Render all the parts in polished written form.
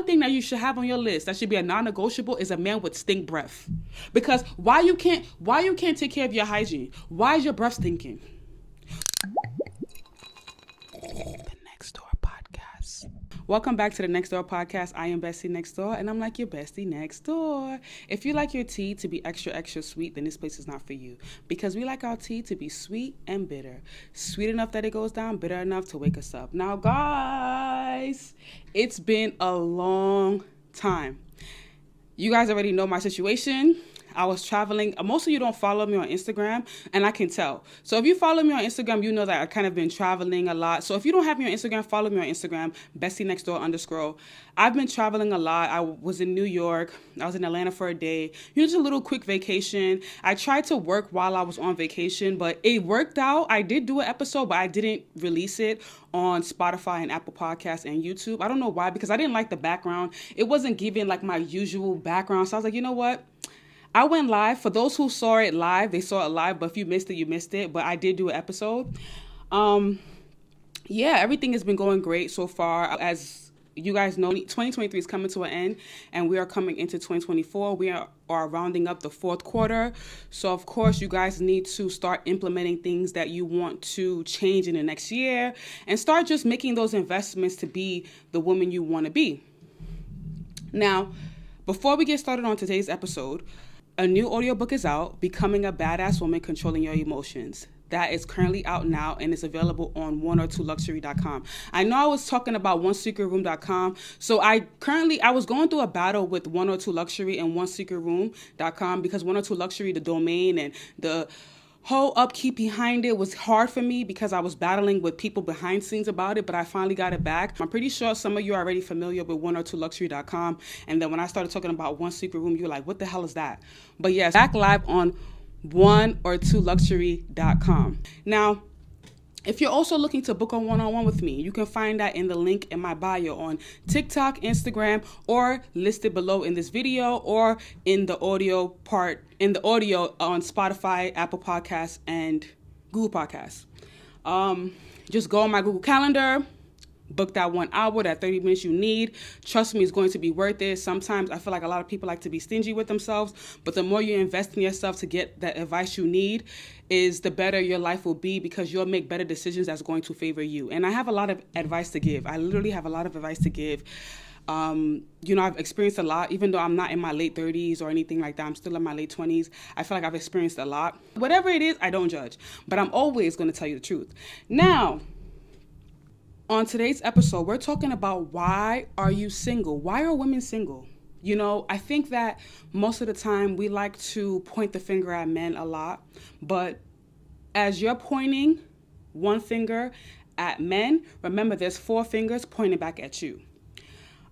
one thing that you should have on your list that should be a non-negotiable is a man with stink breath. Because why you can't take care of your hygiene? Why is your breath stinking? The Next Door Podcast. Welcome back to the Next Door Podcast. I am Bestie Next Door, and I'm like your bestie next door. If you like your tea to be extra, extra sweet, then this place is not for you. Because we like our tea to be sweet and bitter. Sweet enough that it goes down, bitter enough to wake us up. Now, guys, it's been a long time. You guys already know my situation. I was traveling. Most of you don't follow me on Instagram, and I can tell. So if you follow me on Instagram, you know that I've kind of been traveling a lot. So if you don't have me on Instagram, follow me on Instagram, BestieNextDoor_. I've been traveling a lot. I was in New York. I was in Atlanta for a day. Just a little quick vacation. I tried to work while I was on vacation, but it worked out. I did do an episode, but I didn't release it on Spotify and Apple Podcasts and YouTube. I don't know why, because I didn't like the background. It wasn't giving like my usual background. So I was like, you know what? I went live. For those who saw it live, they saw it live. But if you missed it, you missed it. But I did do an episode. Yeah, everything has been going great so far. As you guys know, 2023 is coming to an end, and we are coming into 2024. We are rounding up the fourth quarter. So, of course, you guys need to start implementing things that you want to change in the next year and start just making those investments to be the woman you want to be. Now, before we get started on today's episode, a new audiobook is out, Becoming a Badass Woman Controlling Your Emotions. That is currently out now and is available on 1or2luxury.com. I know I was talking about onesecretroom.com. So I was going through a battle with 1or2luxury and onesecretroom.com because 1or2luxury, the domain and the whole upkeep behind it was hard for me because I was battling with people behind scenes about it, but I finally got it back. I'm pretty sure some of you are already familiar with 1or2luxury.com. And then when I started talking about One Secret Room, you're like, what the hell is that? But yes, back live on 1or2luxury.com. Now, if you're also looking to book a one-on-one with me, you can find that in the link in my bio on TikTok, Instagram, or listed below in this video, or in the audio on Spotify, Apple Podcasts, and Google Podcasts. Just go on my Google Calendar, book that 1 hour, that 30 minutes you need. Trust me, it's going to be worth it. Sometimes I feel like a lot of people like to be stingy with themselves, but the more you invest in yourself to get that advice you need, is the better your life will be, because you'll make better decisions that's going to favor you. And I have a lot of advice to give. I literally have a lot of advice to give. I've experienced a lot, even though I'm not in my late 30s or anything like that. I'm still in my late 20s. I feel like I've experienced a lot. Whatever it is, I don't judge, but I'm always going to tell you the truth. Now, on today's episode, we're talking about why are you single? Why are women single? I think that most of the time we like to point the finger at men a lot, but as you're pointing one finger at men, remember there's 4 fingers pointing back at you.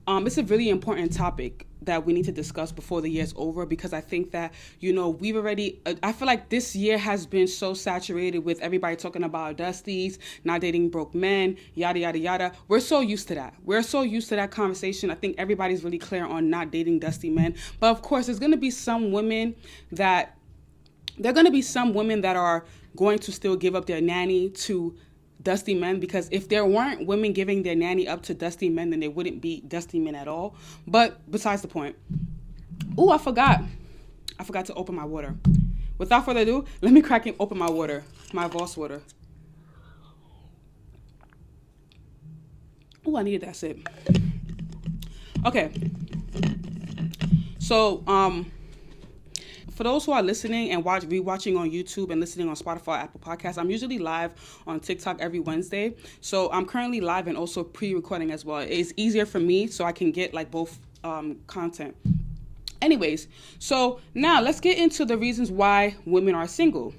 It's a really important topic that we need to discuss before the year's over, because I think that, I feel like this year has been so saturated with everybody talking about dusties, not dating broke men, yada, yada, yada. We're so used to that. We're so used to that conversation. I think everybody's really clear on not dating dusty men. But of course, there's going to be some women that are going to still give up their nanny to dusty men, because if there weren't women giving their nanny up to dusty men, then they wouldn't be dusty men at all. But besides the point. Oh, I forgot to open my water. Without further ado, let me crack and open my water, my Voss water. Oh, I needed that sip. Okay. So, for those who are listening and rewatching on YouTube and listening on Spotify, Apple Podcasts, I'm usually live on TikTok every Wednesday. So I'm currently live and also pre-recording as well. It's easier for me so I can get like both content. Anyways, so now let's get into the reasons why women are single.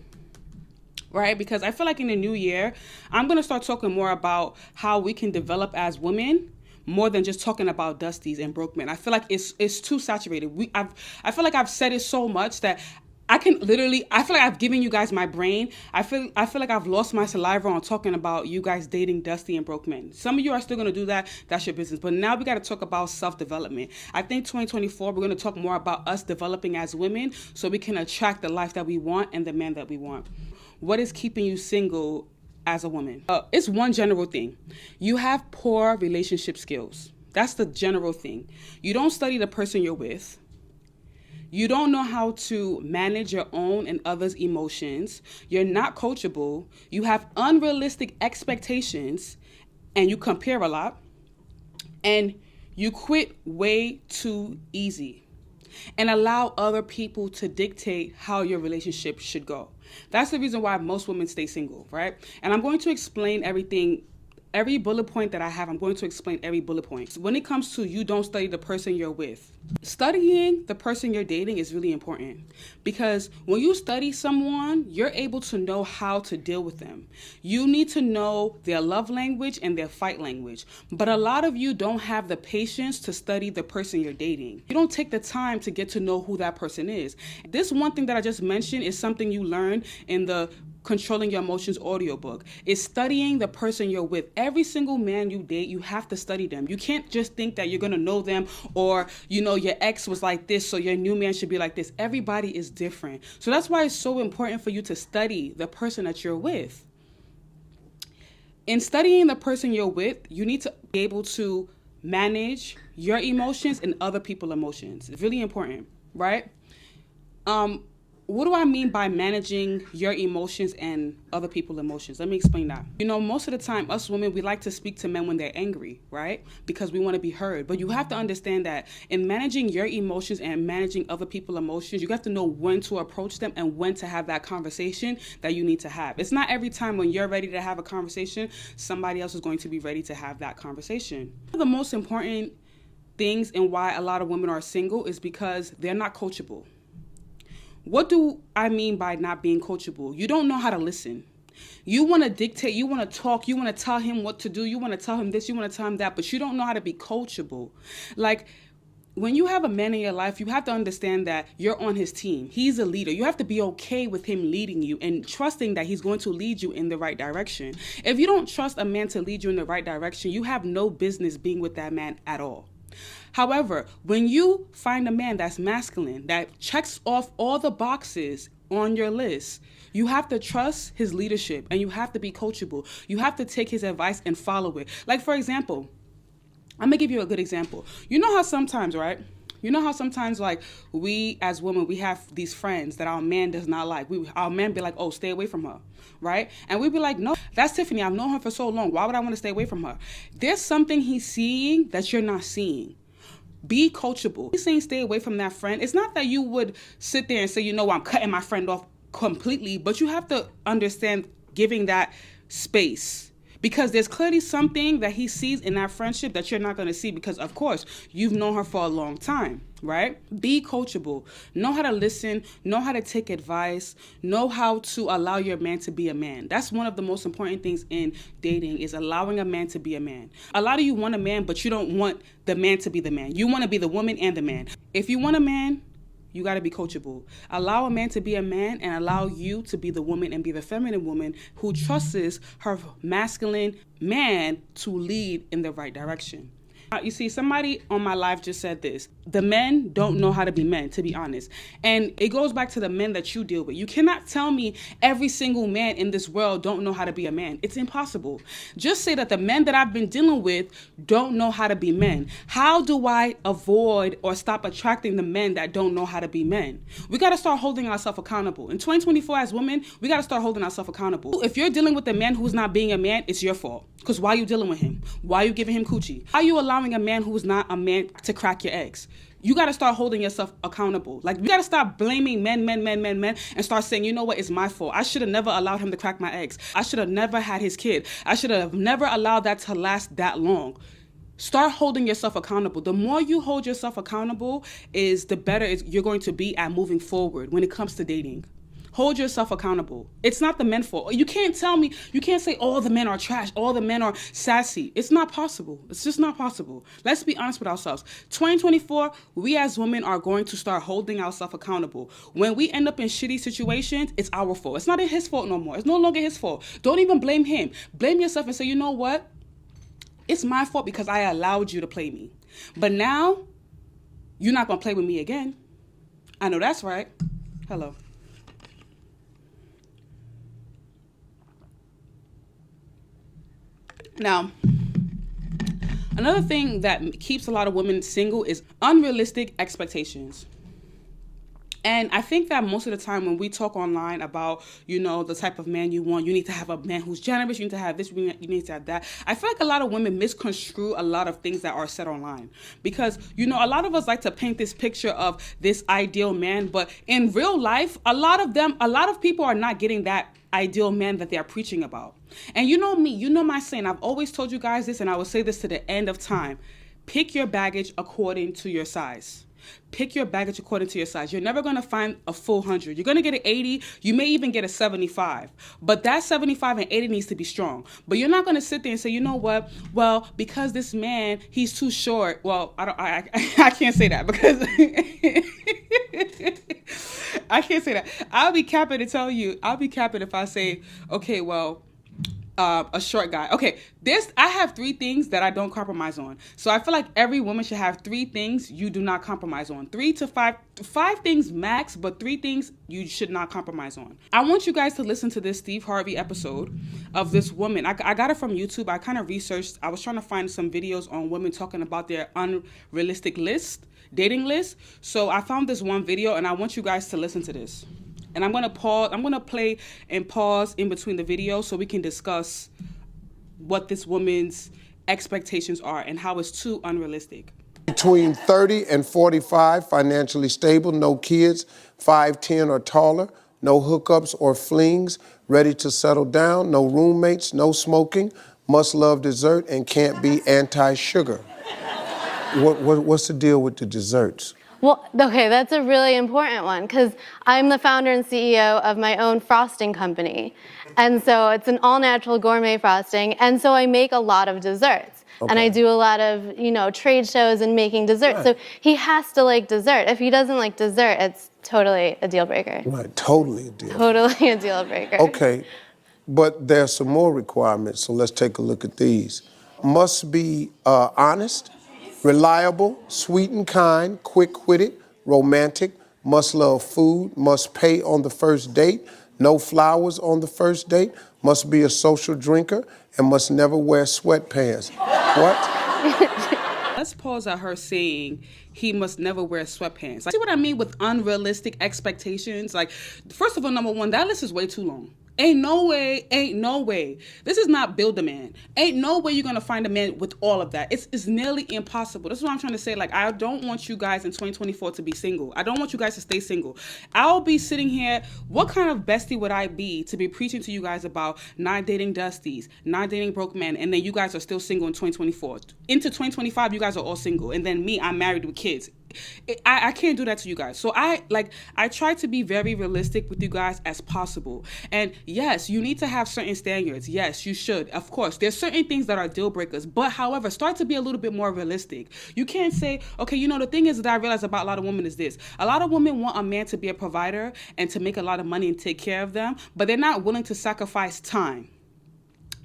Right? Because I feel like in the new year, I'm going to start talking more about how we can develop as women, more than just talking about dusties and broke men. I feel like it's too saturated. I feel like I've said it so much that I feel like I've given you guys my brain. I feel like I've lost my saliva on talking about you guys dating dusty and broke men. Some of you are still going to do that. That's your business. But now we got to talk about self-development. I think 2024, we're going to talk more about us developing as women so we can attract the life that we want and the man that we want. What is keeping you single as a woman? It's one general thing. You have poor relationship skills. That's the general thing. You don't study the person you're with. You don't know how to manage your own and others' emotions. You're not coachable. You have unrealistic expectations, and you compare a lot. And you quit way too easy and allow other people to dictate how your relationship should go. That's the reason why most women stay single, right? And I'm going to explain everything. Every bullet point that I have, I'm going to explain every bullet point. When it comes to you don't study the person you're with, studying the person you're dating is really important, because when you study someone, you're able to know how to deal with them. You need to know their love language and their fight language. But a lot of you don't have the patience to study the person you're dating. You don't take the time to get to know who that person is. This one thing that I just mentioned is something you learn in the Controlling Your Emotions audiobook. Is studying the person you're with. Every single man you date, you have to study them. You can't just think that you're going to know them, or your ex was like this, so your new man should be like this. Everybody is different. So that's why it's so important for you to study the person that you're with. In studying the person you're with, you need to be able to manage your emotions and other people's emotions. It's really important, right? What do I mean by managing your emotions and other people's emotions? Let me explain that. Most of the time, us women, we like to speak to men when they're angry, right? Because we want to be heard. But you have to understand that in managing your emotions and managing other people's emotions, you have to know when to approach them and when to have that conversation that you need to have. It's not every time when you're ready to have a conversation, somebody else is going to be ready to have that conversation. One of the most important things and why a lot of women are single is because they're not coachable. What do I mean by not being coachable? You don't know how to listen. You want to dictate, you want to talk, you want to tell him what to do, you want to tell him this, you want to tell him that, but you don't know how to be coachable. Like, when you have a man in your life, you have to understand that you're on his team. He's a leader. You have to be okay with him leading you and trusting that he's going to lead you in the right direction. If you don't trust a man to lead you in the right direction, you have no business being with that man at all. However, when you find a man that's masculine, that checks off all the boxes on your list, you have to trust his leadership and you have to be coachable. You have to take his advice and follow it. Like, for example, I'm going to give you a good example. You know how sometimes, right? Like, we as women, we have these friends that our man does not like. Our man be like, oh, stay away from her, right? And we be like, no, that's Tiffany. I've known her for so long. Why would I want to stay away from her? There's something he's seeing that you're not seeing. Be coachable. He's saying stay away from that friend. It's not that you would sit there and say, I'm cutting my friend off completely, but you have to understand giving that space. Because there's clearly something that he sees in that friendship that you're not going to see because, of course, you've known her for a long time, right? Be coachable. Know how to listen. Know how to take advice. Know how to allow your man to be a man. That's one of the most important things in dating, is allowing a man to be a man. A lot of you want a man, but you don't want the man to be the man. You want to be the woman and the man. If you want a man, you got to be coachable. Allow a man to be a man and allow you to be the woman and be the feminine woman who trusts her masculine man to lead in the right direction. You see, somebody on my live just said this. The men don't know how to be men, to be honest. And it goes back to the men that you deal with. You cannot tell me every single man in this world don't know how to be a man. It's impossible. Just say that the men that I've been dealing with don't know how to be men. How do I avoid or stop attracting the men that don't know how to be men? We got to start holding ourselves accountable. In 2024 as women, we got to start holding ourselves accountable. If you're dealing with a man who's not being a man, it's your fault. Because why are you dealing with him? Why are you giving him coochie? Why are you allowing a man who's not a man to crack your eggs? You got to start holding yourself accountable. Like, you got to stop blaming men, and start saying, you know what, it's my fault. I should have never allowed him to crack my eggs. I should have never had his kid. I should have never allowed that to last that long. Start holding yourself accountable. The more you hold yourself accountable, is the better you're going to be at moving forward when it comes to dating. Hold yourself accountable. It's not the men's fault. You can't tell me, you can't say all the men are trash, all the men are sassy. It's not possible. It's just not possible. Let's be honest with ourselves. 2024, we as women are going to start holding ourselves accountable. When we end up in shitty situations, it's our fault. It's not his fault no more. It's no longer his fault. Don't even blame him. Blame yourself and say, you know what? It's my fault because I allowed you to play me. But now, you're not going to play with me again. I know that's right. Hello. Now, Another thing that keeps a lot of women single is unrealistic expectations. And I think that most of the time when we talk online about, the type of man you want, you need to have a man who's generous, you need to have this, you need to have that. I feel like a lot of women misconstrue a lot of things that are said online. Because, a lot of us like to paint this picture of this ideal man, but in real life, a lot of people are not getting that ideal man that they're preaching about. And you know me, you know my saying, I've always told you guys this, and I will say this to the end of time. Pick your baggage according to your size. Pick your baggage according to your size. You're never going to find a full 100. You're going to get an 80. You may even get a 75. But that 75 and 80 needs to be strong. But you're not going to sit there and say, you know what? Well, because this man, he's too short. Well, I can't say that because I can't say that. I'll be capping if I say, okay, well, a short guy. Okay, I have 3 things that I don't compromise on. So I feel like every woman should have 3 things you do not compromise on. 3 to 5 things max, but 3 things you should not compromise on. I want you guys to listen to this Steve Harvey episode of this woman. I got it from YouTube. I kind of researched. I was trying to find some videos on women talking about their unrealistic dating list. So I found this one video, and I want you guys to listen to this. And I'm going to play and pause in between the video so we can discuss what this woman's expectations are and how it's too unrealistic. Between 30 and 45, financially stable, no kids, 5'10" or taller, no hookups or flings, ready to settle down, no roommates, no smoking, must love dessert, and can't be anti-sugar. What's the deal with the desserts? Well, okay, that's a really important one because I'm the founder and CEO of my own frosting company. And so it's an all-natural gourmet frosting. And so I make a lot of desserts. Okay. And I do a lot of, trade shows and making desserts. Right. So he has to like dessert. If he doesn't like dessert, it's totally a deal breaker. Right, totally a deal breaker. Totally a deal breaker. Okay, but there's some more requirements, so let's take a look at these. Must be honest, reliable, sweet and kind, quick-witted, romantic, must love food, must pay on the first date, no flowers on the first date, must be a social drinker, and must never wear sweatpants. What? Let's pause at her saying he must never wear sweatpants. See what I mean with unrealistic expectations? Like, first of all, number one, that list is way too long. Ain't no way. This is not Build a Man. Ain't no way you're going to find a man with all of that. It's nearly impossible. That's what I'm trying to say. Like, I don't want you guys in 2024 to be single. I don't want you guys to stay single. I'll be sitting here. What kind of bestie would I be to be preaching to you guys about not dating dusties, not dating broke men, and then you guys are still single in 2024? Into 2025, you guys are all single. And then me, I'm married with kids. I can't do that to you guys. So I try to be very realistic with you guys as possible. And yes, you need to have certain standards. Yes, you should. Of course, there's certain things that are deal breakers. But however, start to be a little bit more realistic. You can't say, okay, the thing is that I realize about a lot of women is this. A lot of women want a man to be a provider and to make a lot of money and take care of them, but they're not willing to sacrifice time.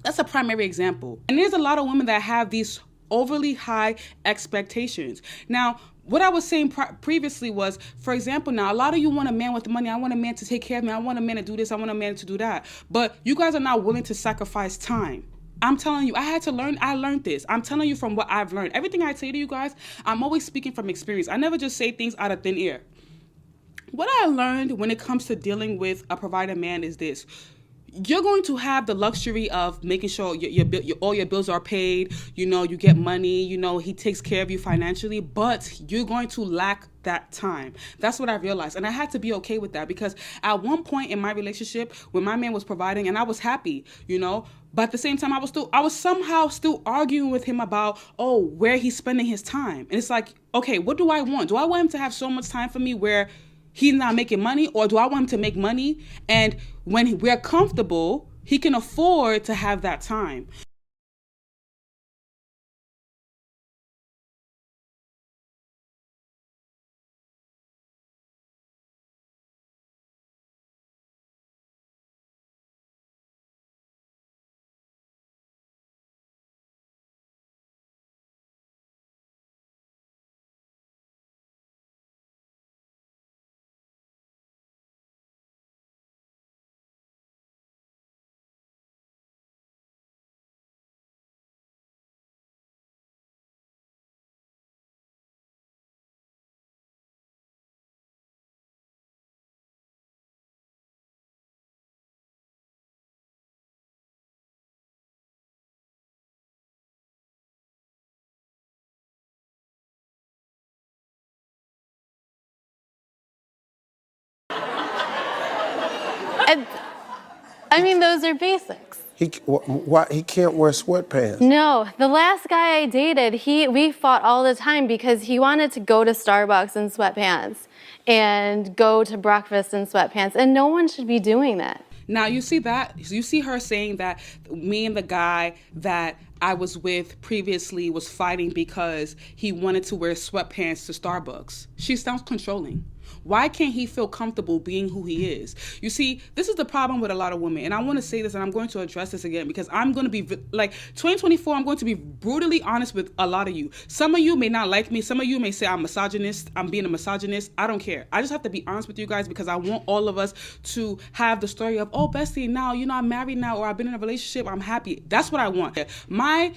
That's a primary example. And there's a lot of women that have these overly high expectations. Now, what I was saying previously was, for example, now a lot of you want a man with money. I want a man to take care of me. I want a man to do this. I want a man to do that. But you guys are not willing to sacrifice time. I'm telling you, I learned this. I'm telling you from what I've learned. Everything I say to you guys, I'm always speaking from experience. I never just say things out of thin air. What I learned when it comes to dealing with a provider man is this. You're going to have the luxury of making sure all your bills are paid, you get money, he takes care of you financially, but you're going to lack that time. That's what I realized. And I had to be okay with that because at one point in my relationship, when my man was providing and I was happy, but at the same time, I was somehow still arguing with him about, where he's spending his time. And it's like, okay, what do I want? Do I want him to have so much time for me where he's not making money, or do I want him to make money? And when we're comfortable, he can afford to have that time. And, I mean, those are basics. Why he can't wear sweatpants? No, the last guy I dated, we fought all the time because he wanted to go to Starbucks in sweatpants and go to breakfast in sweatpants, and no one should be doing that. Now, you see that? You see her saying that me and the guy that I was with previously was fighting because he wanted to wear sweatpants to Starbucks. She sounds controlling. Why can't he feel comfortable being who he is? You see, this is the problem with a lot of women. And I want to say this, and I'm going to address this again, because I'm going to be, like, 2024, I'm going to be brutally honest with a lot of you. Some of you may not like me. Some of you may say I'm misogynist. I'm being a misogynist. I don't care. I just have to be honest with you guys, because I want all of us to have the story of, oh, bestie, now, you know, I'm married now, or I've been in a relationship. I'm happy. That's what I want. My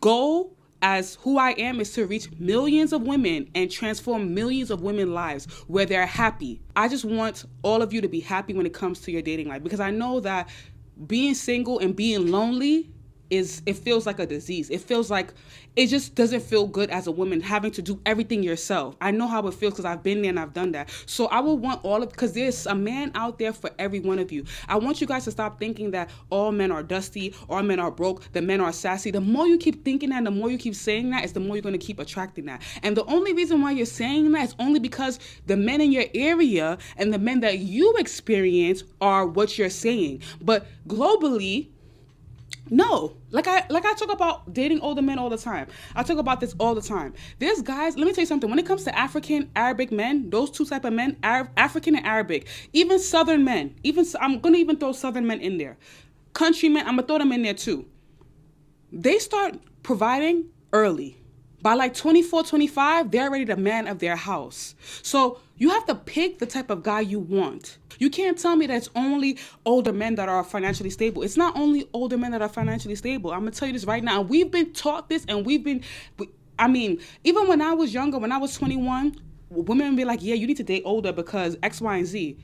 goal as who I am is to reach millions of women and transform millions of women's lives where they're happy. I just want all of you to be happy when it comes to your dating life, because I know that being single and being lonely it feels like a disease. It feels like it just doesn't feel good as a woman, having to do everything yourself. I know how it feels because I've been there and I've done that. So I will want because there's a man out there for every one of you. I want you guys to stop thinking that all men are dusty, all men are broke, that men are sassy. The more you keep thinking that, the more you keep saying that, is the more you're going to keep attracting that. And the only reason why you're saying that is only because the men in your area and the men that you experience are what you're saying. But globally, no, like I talk about dating older men all the time. I talk about this all the time. There's guys, let me tell you something. When it comes to African, Arabic men, those two type of men, African and Arabic, even Southern men, I'm going to even throw Southern men in there. Country men, I'm going to throw them in there too. They start providing early. By like 24, 25, they're already the man of their house. So you have to pick the type of guy you want. You can't tell me that it's only older men that are financially stable. It's not only older men that are financially stable. I'm going to tell you this right now. We've been taught this, and even when I was younger, when I was 21, women would be like, yeah, you need to date older because X, Y, and Z.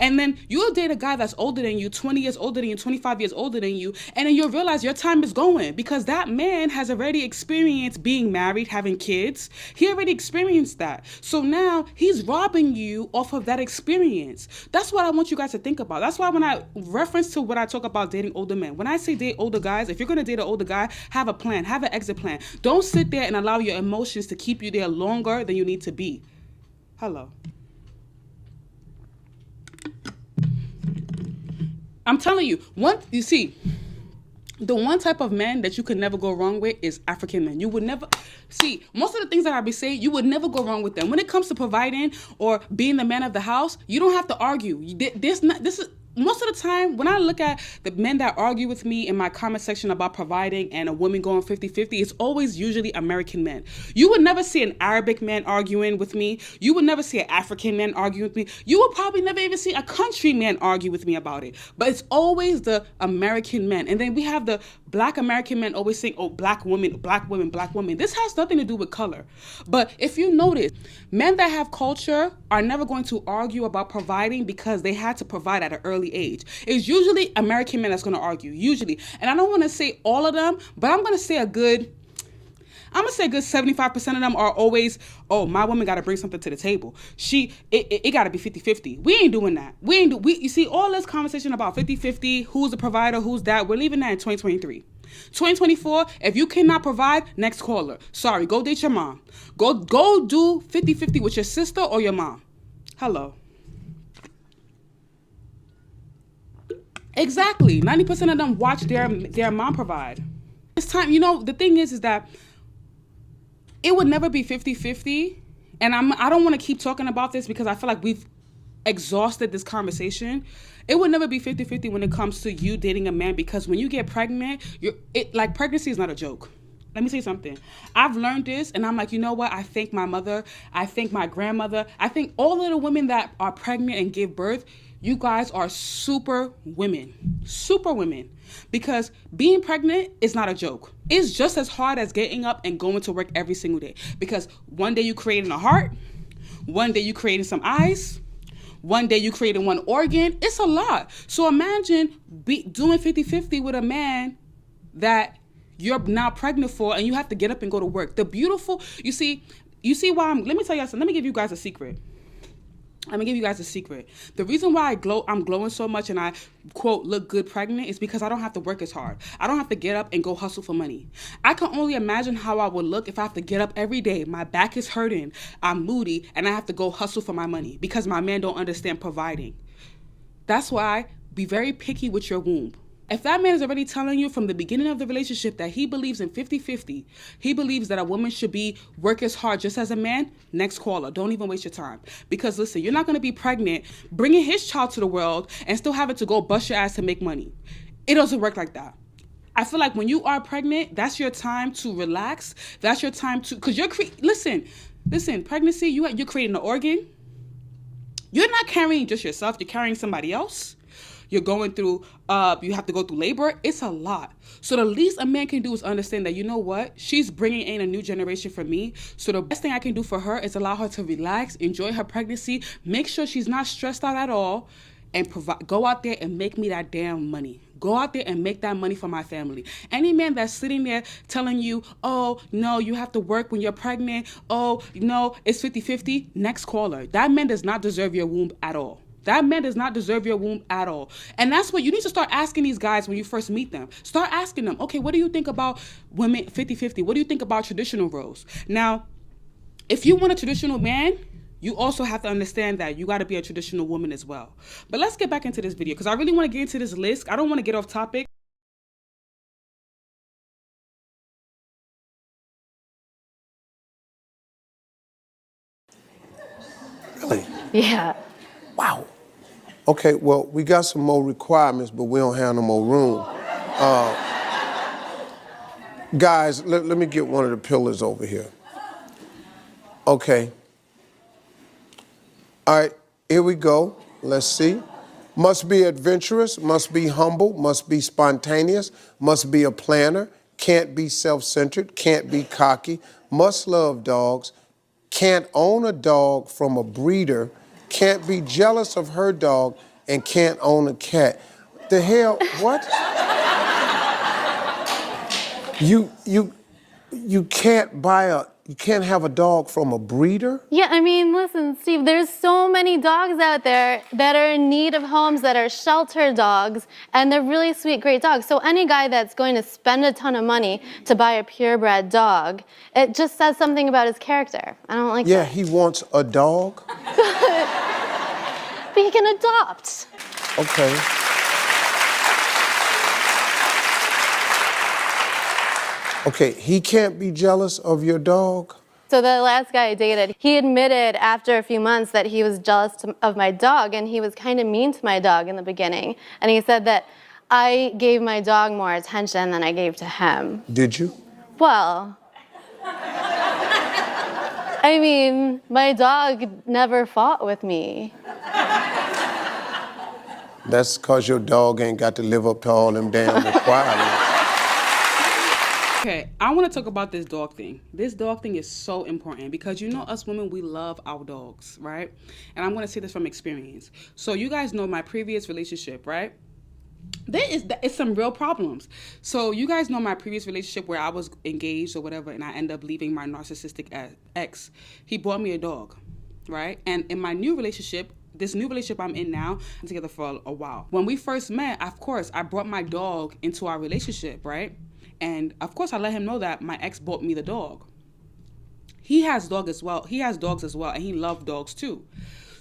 And then you'll date a guy that's older than you, 20 years older than you, 25 years older than you, and then you'll realize your time is going because that man has already experienced being married, having kids. He already experienced that. So now he's robbing you off of that experience. That's what I want you guys to think about. That's why when I reference to what I talk about dating older men, when I say date older guys, if you're going to date an older guy, have a plan, have an exit plan. Don't sit there and allow your emotions to keep you there longer than you need to be. Hello. I'm telling you, the one type of man that you could never go wrong with is African men. You would never see most of the things that I be saying. You would never go wrong with them. When it comes to providing or being the man of the house, you don't have to argue. Most of the time, when I look at the men that argue with me in my comment section about providing and a woman going 50-50, it's always usually American men. You would never see an Arabic man arguing with me. You would never see an African man arguing with me. You would probably never even see a country man argue with me about it. But it's always the American men. And then we have the Black American men always saying, oh, black women, black women, black women. This has nothing to do with color. But if you notice, men that have culture are never going to argue about providing because they had to provide at an early age. It's usually American men that's going to argue, usually. And I don't want to say all of them, but I'm going to say a good 75% of them are always, oh, my woman got to bring something to the table. It got to be 50-50. We ain't doing that. You see, all this conversation about 50-50, who's the provider, who's that, we're leaving that in 2023. 2024, if you cannot provide, next caller. Sorry, go date your mom. Go do 50-50 with your sister or your mom. Hello. Exactly. 90% of them watch their mom provide. It's time, the thing is that it would never be 50-50. And I don't want to keep talking about this because I feel like we've exhausted this conversation. It would never be 50-50 when it comes to you dating a man, because when you get pregnant, pregnancy is not a joke. Let me say something. I've learned this, and I'm like, you know what? I thank my mother. I thank my grandmother. I think all of the women that are pregnant and give birth, you guys are super women, because being pregnant is not a joke. It's just as hard as getting up and going to work every single day, because one day you creating a heart, one day you creating some eyes, one day you creating one organ. It's a lot. So imagine doing 50-50 with a man that you're now pregnant for, and you have to get up and go to work. You see why let me tell you something. Let me give you guys a secret. I'm gonna give you guys a secret. The reason why I'm glowing so much and I, quote, look good pregnant is because I don't have to work as hard. I don't have to get up and go hustle for money. I can only imagine how I would look if I have to get up every day. My back is hurting, I'm moody, and I have to go hustle for my money because my man don't understand providing. That's why be very picky with your womb. If that man is already telling you from the beginning of the relationship that he believes in 50-50, he believes that a woman should work as hard just as a man, next caller. Don't even waste your time. Because listen, you're not going to be pregnant, bringing his child to the world, and still having to go bust your ass to make money. It doesn't work like that. I feel like when you are pregnant, that's your time to relax. That's your time to, because listen, pregnancy, you're creating an organ. You're not carrying just yourself, you're carrying somebody else. You're going through, you have to go through labor. It's a lot. So the least a man can do is understand that, you know what? She's bringing in a new generation for me. So the best thing I can do for her is allow her to relax, enjoy her pregnancy, make sure she's not stressed out at all, and go out there and make me that damn money. Go out there and make that money for my family. Any man that's sitting there telling you, oh, no, you have to work when you're pregnant. Oh, no, it's 50-50. Next caller. That man does not deserve your womb at all. That man does not deserve your womb at all. And that's what you need to start asking these guys when you first meet them. Start asking them, okay, what do you think about women 50-50? What do you think about traditional roles? Now, if you want a traditional man, you also have to understand that you got to be a traditional woman as well. But let's get back into this video because I really want to get into this list. I don't want to get off topic. Really? Yeah. Wow. Okay, well, we got some more requirements, but we don't have no more room. Guys, let me get one of the pillars over here. Okay. All right, here we go. Let's see. Must be adventurous, must be humble, must be spontaneous, must be a planner, can't be self-centered, can't be cocky, must love dogs, can't own a dog from a breeder, can't be jealous of her dog, and can't own a cat. The hell, what? You can't have a dog from a breeder? Yeah, I mean, listen, Steve, there's so many dogs out there that are in need of homes, that are shelter dogs, and they're really sweet, great dogs. So any guy that's going to spend a ton of money to buy a purebred dog, it just says something about his character. I don't like that. Yeah, he wants a dog? But he can adopt. Okay. Okay, he can't be jealous of your dog? So the last guy I dated, he admitted after a few months that he was jealous of my dog, and he was kind of mean to my dog in the beginning. And he said that I gave my dog more attention than I gave to him. Did you? Well, I mean, my dog never fought with me. That's because your dog ain't got to live up to all them damn requirements. Okay, I want to talk about this dog thing. This dog thing is so important because you know us women, we love our dogs, right? And I'm going to say this from experience. So you guys know my previous relationship, right? It's some real problems. So you guys know my previous relationship where I was engaged or whatever and I end up leaving my narcissistic ex. He bought me a dog, right? And in my new relationship, this new relationship I'm in now, I'm together for a while. When we first met, of course, I brought my dog into our relationship, right? And of course, I let him know that my ex bought me the dog. He has dogs as well, and he loved dogs too.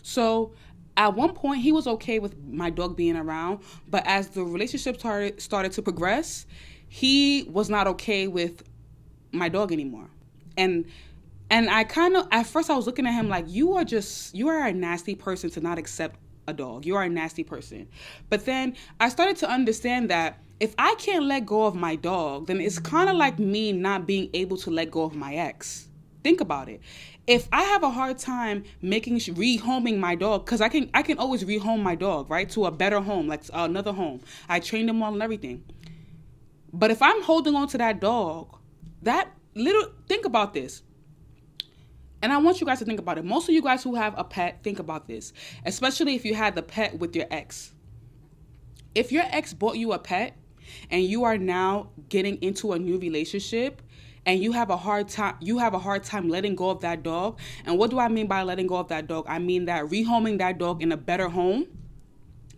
So at one point, he was okay with my dog being around, but as the relationship started to progress, he was not okay with my dog anymore. And I at first I was looking at him like, you are a nasty person to not accept a dog. You are a nasty person. But then I started to understand that if I can't let go of my dog, then it's kind of like me not being able to let go of my ex. Think about it. If I have a hard time rehoming my dog, because I can always rehome my dog, right, to a better home, like another home. I trained them all and everything. But if I'm holding on to that dog, think about this. And I want you guys to think about it. Most of you guys who have a pet, think about this. Especially if you had the pet with your ex. If your ex bought you a pet and you are now getting into a new relationship and you have a hard time letting go of that dog. And what do I mean by letting go of that dog? I mean that rehoming that dog in a better home.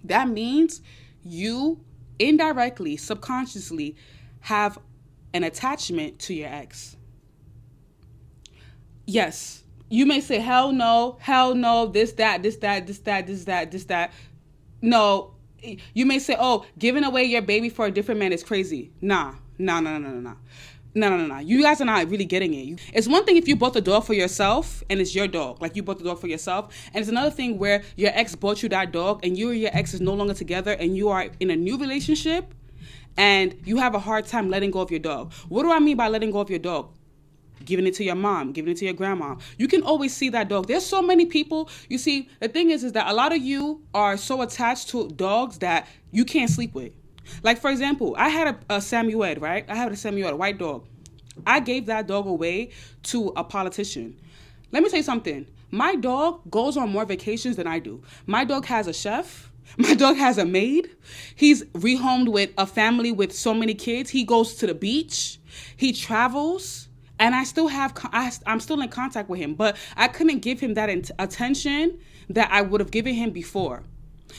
That means you indirectly, subconsciously have an attachment to your ex. Yes, you may say, hell no, this, that. No, you may say, oh, giving away your baby for a different man is crazy. Nah. No. You guys are not really getting it. It's one thing if you bought the dog for yourself and it's your dog, like you bought the dog for yourself. And it's another thing where your ex bought you that dog and you and your ex is no longer together and you are in a new relationship and you have a hard time letting go of your dog. What do I mean by letting go of your dog? Giving it to your mom, giving it to your grandma. You can always see that dog. There's so many people. You see, the thing is that a lot of you are so attached to dogs that you can't sleep with. Like, for example, I had a Samuel, right? I had a Samuel, a white dog. I gave that dog away to a politician. Let me tell you something. My dog goes on more vacations than I do. My dog has a chef. My dog has a maid. He's rehomed with a family with so many kids. He goes to the beach. He travels. And I'm still in contact with him, but I couldn't give him that attention that I would have given him before.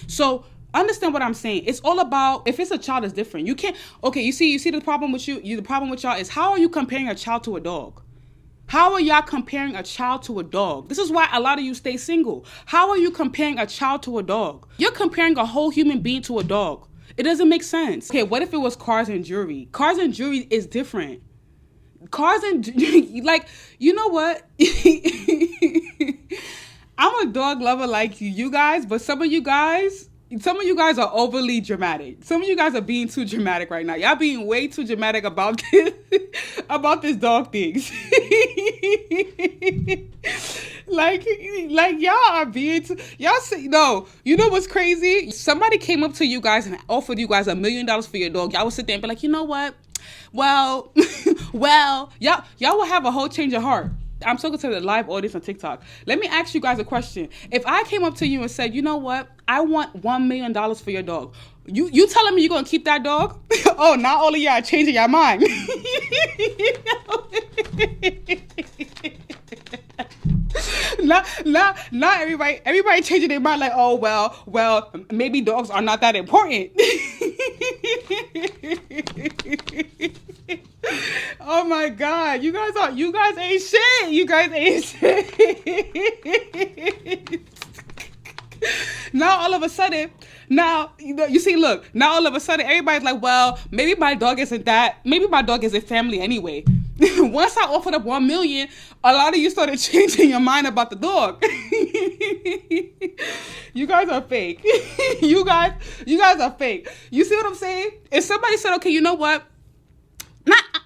So understand what I'm saying. It's all about, if it's a child, it's different. You can't, okay, you see the problem with the problem with y'all is, how are you comparing a child to a dog? How are y'all comparing a child to a dog? This is why a lot of you stay single. How are you comparing a child to a dog? You're comparing a whole human being to a dog. It doesn't make sense. Okay, what if it was cars and jewelry? Cars and jewelry is different. Cars and, like, you know what? I'm a dog lover like you guys, but some of you guys are overly dramatic. Some of you guys are being too dramatic right now. Y'all being way too dramatic about this dog things. like y'all are being too, y'all say, no, you know what's crazy? Somebody came up to you guys and offered you guys $1 million for your dog. Y'all would sit there and be like, you know what? Well, y'all will have a whole change of heart. I'm talking to the live audience on TikTok. Let me ask you guys a question. If I came up to you and said, you know what? I want $1 million for your dog. You telling me you're going to keep that dog? Oh, not only y'all changing your mind. Not everybody changing their mind like, oh, well, maybe dogs are not that important. Oh my God, you guys ain't shit. You guys ain't shit. Now all of a sudden, now all of a sudden everybody's like, well, maybe my dog isn't family anyway. Once I offered up 1 million, a lot of you started changing your mind about the dog. You guys are fake. You guys are fake. You see what I'm saying? If somebody said, okay, you know what?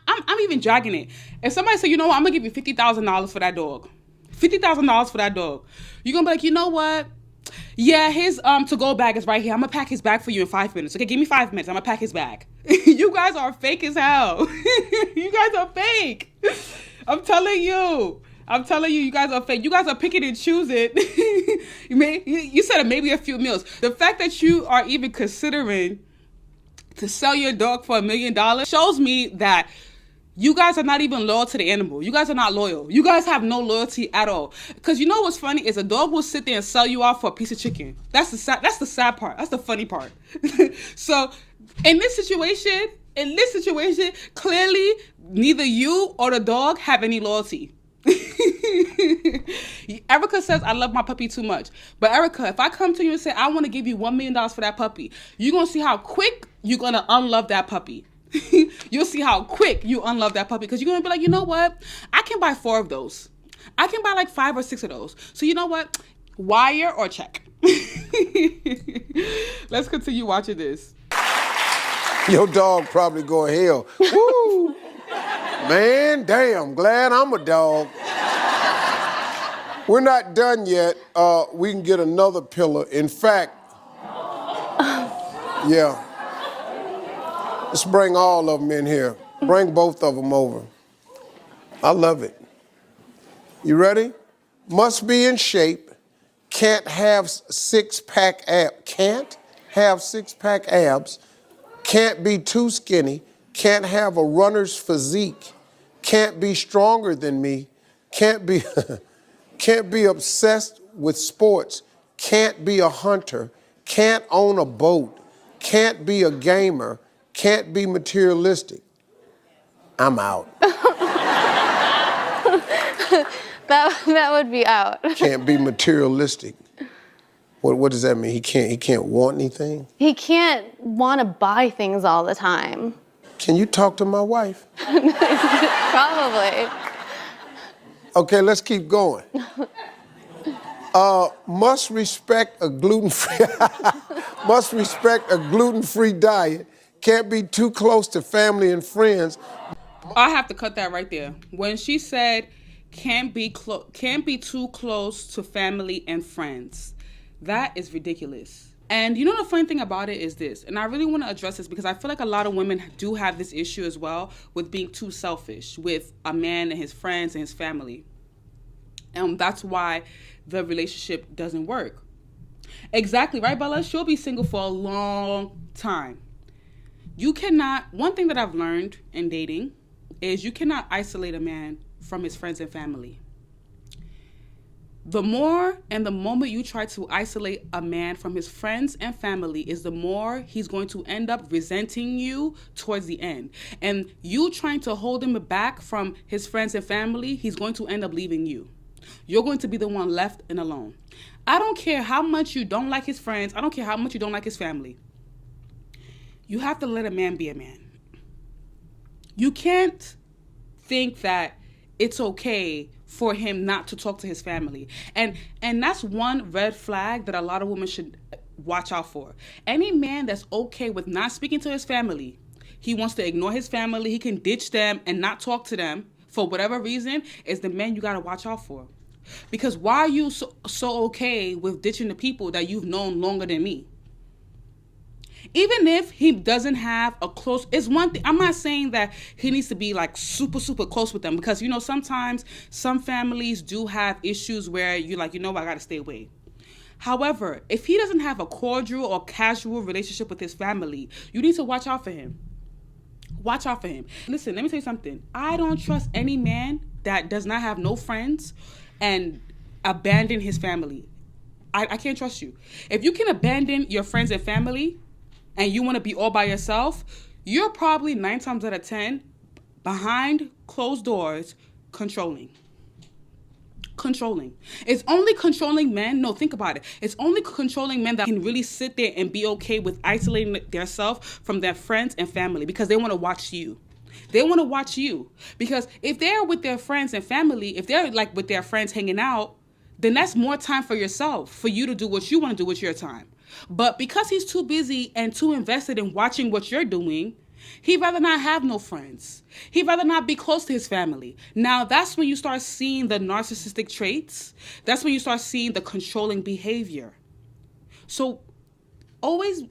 I'm even dragging it. If somebody said, you know what, I'm gonna give you $50,000 for that dog. $50,000 for that dog. You're gonna be like, you know what? Yeah, his to-go bag is right here. I'm gonna pack his bag for you in 5 minutes. Okay, give me 5 minutes. I'm gonna pack his bag. You guys are fake as hell. You guys are fake. I'm telling you, you guys are fake. You guys are picking and choosing. You said maybe a few meals. The fact that you are even considering to sell your dog for $1 million shows me that you guys are not even loyal to the animal. You guys are not loyal. You guys have no loyalty at all. Because you know what's funny is a dog will sit there and sell you off for a piece of chicken. That's the sad part. That's the funny part. So in this situation, clearly neither you or the dog have any loyalty. Erica says, I love my puppy too much. But Erica, if I come to you and say, I want to give you $1 million for that puppy, you're going to see how quick you're going to unlove that puppy. You'll see how quick you unlove that puppy, because you're going to be like, you know what? I can buy 4 of those. I can buy like 5 or 6 of those. So you know what? Wire or check. Let's continue watching this. Your dog probably go to hell. Woo! Man, damn, glad I'm a dog. We're not done yet. We can get another pillar. In fact, yeah. Let's bring all of them in here. Bring both of them over. I love it. You ready? Must be in shape. Can't have six-pack abs. Can't have six-pack abs. Can't be too skinny. Can't have a runner's physique. can't be stronger than me, can't be, can't be obsessed with sports, can't be a hunter, can't own a boat, can't be a gamer, can't be materialistic. I'm out. That would be out. Can't be materialistic. What does that mean? He can't want anything? He can't want to buy things all the time. Can you talk to my wife? Probably. Okay, let's keep going. Must respect a gluten-free diet. Can't be too close to family and friends. I have to cut that right there. When she said can't be too close to family and friends. That is ridiculous. And you know the funny thing about it is this, and I really want to address this because I feel like a lot of women do have this issue as well with being too selfish with a man and his friends and his family. And that's why the relationship doesn't work. Exactly, right, Bella? She'll be single for a long time. One thing that I've learned in dating is you cannot isolate a man from his friends and family. The more and the moment you try to isolate a man from his friends and family is the more he's going to end up resenting you towards the end. And you trying to hold him back from his friends and family, he's going to end up leaving you. You're going to be the one left and alone. I don't care how much you don't like his friends. I don't care how much you don't like his family. You have to let a man be a man. You can't think that it's okay for him not to talk to his family. And that's one red flag that a lot of women should watch out for. Any man that's okay with not speaking to his family, he wants to ignore his family, he can ditch them and not talk to them for whatever reason, is the man you got to watch out for. Because why are you so okay with ditching the people that you've known longer than me? Even if he doesn't have a close, it's one thing. I'm not saying that he needs to be like super, super close with them because, you know, sometimes some families do have issues where you're like, you know, I got to stay away. However, if he doesn't have a cordial or casual relationship with his family, you need to watch out for him. Watch out for him. Listen, let me tell you something. I don't trust any man that does not have no friends and abandon his family. I can't trust you. If you can abandon your friends and family, and you want to be all by yourself, you're probably 9 times out of 10 behind closed doors controlling. It's only controlling men. No, think about it. It's only controlling men that can really sit there and be okay with isolating themselves from their friends and family because they want to watch you. They want to watch you. Because if they're with their friends and family, if they're like with their friends hanging out, then that's more time for yourself, for you to do what you want to do with your time. But because he's too busy and too invested in watching what you're doing, he'd rather not have no friends. He'd rather not be close to his family. Now, that's when you start seeing the narcissistic traits. That's when you start seeing the controlling behavior. So always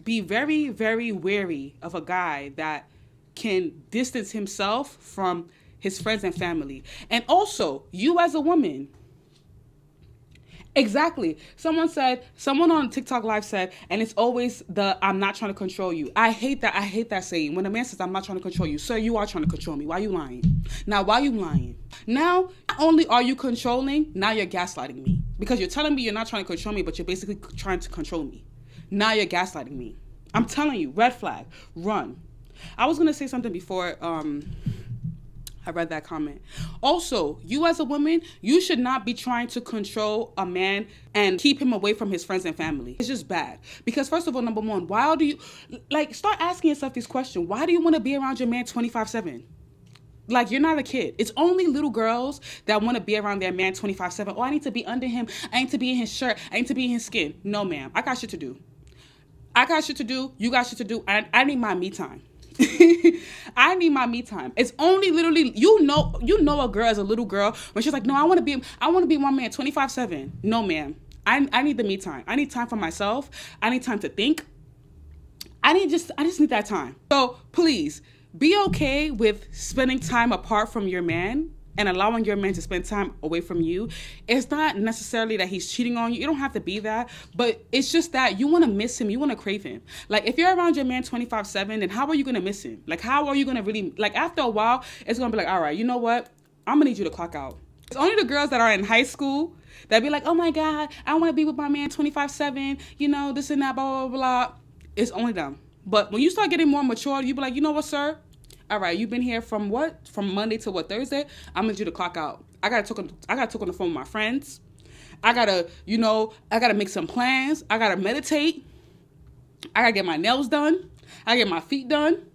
be very, very wary of a guy that can distance himself from his friends and family. And also, you as a woman, exactly. Someone on TikTok Live said, and it's always I'm not trying to control you. I hate that saying. When a man says, I'm not trying to control you, sir, you are trying to control me. Why are you lying? Now, why are you lying? Now, not only are you controlling, now you're gaslighting me. Because you're telling me you're not trying to control me, but you're basically trying to control me. Now you're gaslighting me. I'm telling you, red flag, run. I was going to say something before I read that comment. Also, you as a woman, you should not be trying to control a man and keep him away from his friends and family. It's just bad. Because first of all, number one, why do you, start asking yourself these questions. Why do you want to be around your man 24/7? Like, you're not a kid. It's only little girls that want to be around their man 24/7. Oh, I need to be under him. I need to be in his shirt. I need to be in his skin. No, ma'am. I got shit to do. You got shit to do. I need my me time. I need my me time. It's only literally, you know a girl as a little girl when she's like, no, I want to be one man 24/7. No, ma'am. I need the me time. I need time for myself. I need time to think. I just need that time. So please be okay with spending time apart from your man and allowing your man to spend time away from you, it's not necessarily that he's cheating on you. It don't have to be that, but it's just that you want to miss him. You want to crave him. Like, if you're around your man 24/7, then how are you going to miss him? Like, how are you going to really, like, after a while, it's going to be like, all right, you know what? I'm going to need you to clock out. It's only the girls that are in high school that be like, oh my God, I want to be with my man 24/7, you know, this and that, blah, blah, blah. It's only them. But when you start getting more mature, you be like, you know what, sir? All right, you've been here from what? From Monday to what, Thursday? I'm gonna need you to clock out. I gotta talk on the phone with my friends. I gotta make some plans. I gotta meditate. I gotta get my nails done. I gotta get my feet done.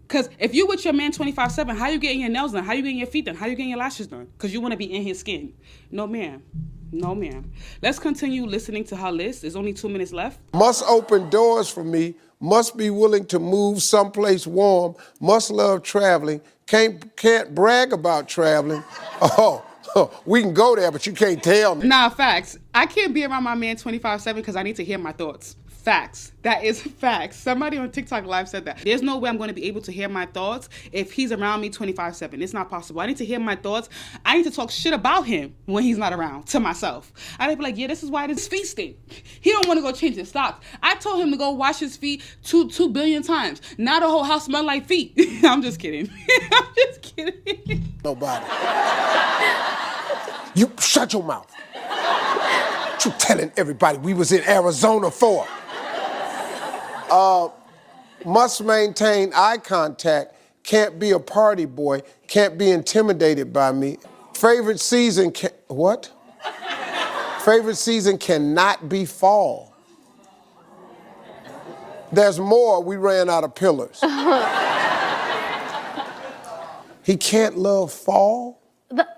Cause if you with your man 24/7, how you getting your nails done? How you getting your feet done? How you getting your lashes done? Cause you wanna be in his skin. No, ma'am. No, ma'am. Let's continue listening to her list. There's only 2 minutes left. Must open doors for me, must be willing to move someplace warm, must love traveling, can't brag about traveling. Oh, we can go there, but you can't tell me. Nah, facts. I can't be around my man 24/7 because I need to hear my thoughts. Facts. That is facts. Somebody on TikTok Live said that. There's no way I'm going to be able to hear my thoughts if he's around me 24/7. It's not possible. I need to hear my thoughts. I need to talk shit about him when he's not around to myself. I need to be like, yeah, this is why his feet stink. He don't want to go change his socks. I told him to go wash his feet 2 billion times. Now the whole house smell like feet. I'm just kidding. I'm just kidding. Nobody. You shut your mouth. What you telling everybody we was in Arizona for? Must maintain eye contact, can't be a party boy, can't be intimidated by me. Favorite season what? Favorite season cannot be fall. There's more, we ran out of pillars. He can't love fall?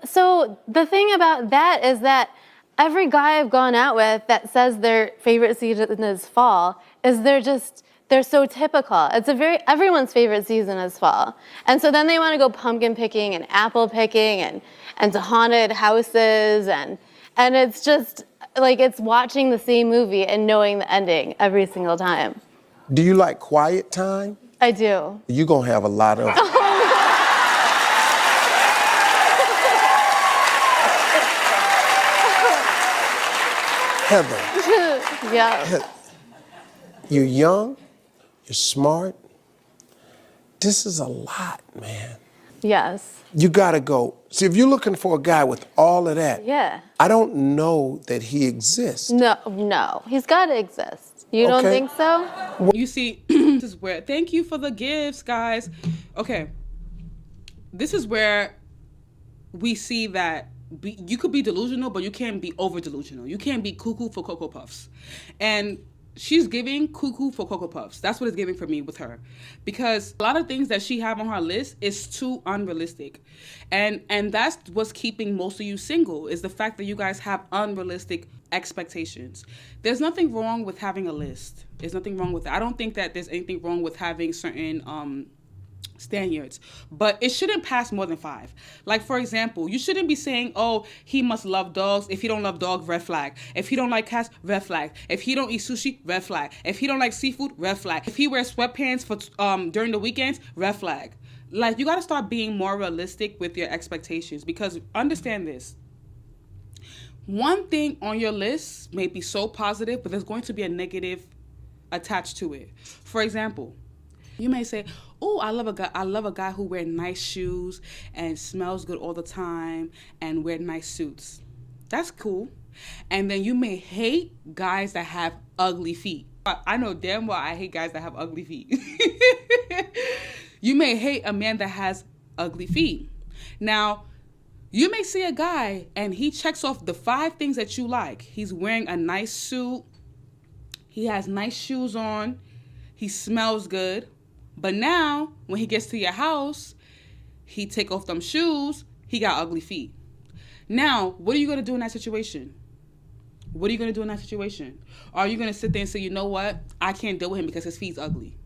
So the thing about that is that every guy I've gone out with that says their favorite season is fall is they're so typical. It's everyone's favorite season is fall. And so then they want to go pumpkin picking and apple picking and to haunted houses and it's just like it's watching the same movie and knowing the ending every single time. Do you like quiet time? I do. You're gonna have a lot of it. Heather. Yeah. You're young, you're smart. This is a lot, man. Yes. You gotta go. See, if you're looking for a guy with all of that, Yeah. I don't know that he exists. No. He's got to exist. You don't Okay. think so? You see, this is where, thank you for the gifts, guys. Okay. This is where we see that you could be delusional, but you can't be over delusional. You can't be cuckoo for Cocoa Puffs. And she's giving cuckoo for Cocoa Puffs. That's what it's giving for me with her. Because a lot of things that she have on her list is too unrealistic. And that's what's keeping most of you single, is the fact that you guys have unrealistic expectations. There's nothing wrong with having a list. There's nothing wrong with it. I don't think that there's anything wrong with having certain standards, but it shouldn't pass more than 5. Like, for example, you shouldn't be saying, oh, he must love dogs. If he don't love dogs, red flag. If he don't like cats, red flag. If he don't eat sushi, red flag. If he don't like seafood, red flag. If he wears sweatpants for during the weekends, red flag. Like, you got to start being more realistic with your expectations, because understand this. One thing on your list may be so positive, but there's going to be a negative attached to it. For example, you may say, oh, I love a guy who wears nice shoes and smells good all the time and wear nice suits. That's cool. And then you may hate guys that have ugly feet. I know damn well I hate guys that have ugly feet. You may hate a man that has ugly feet. Now, you may see a guy and he checks off the 5 things that you like. He's wearing a nice suit. He has nice shoes on. He smells good. But now, when he gets to your house, he take off them shoes, he got ugly feet. Now, what are you going to do in that situation? What are you going to do in that situation? Are you going to sit there and say, you know what? I can't deal with him because his feet's ugly.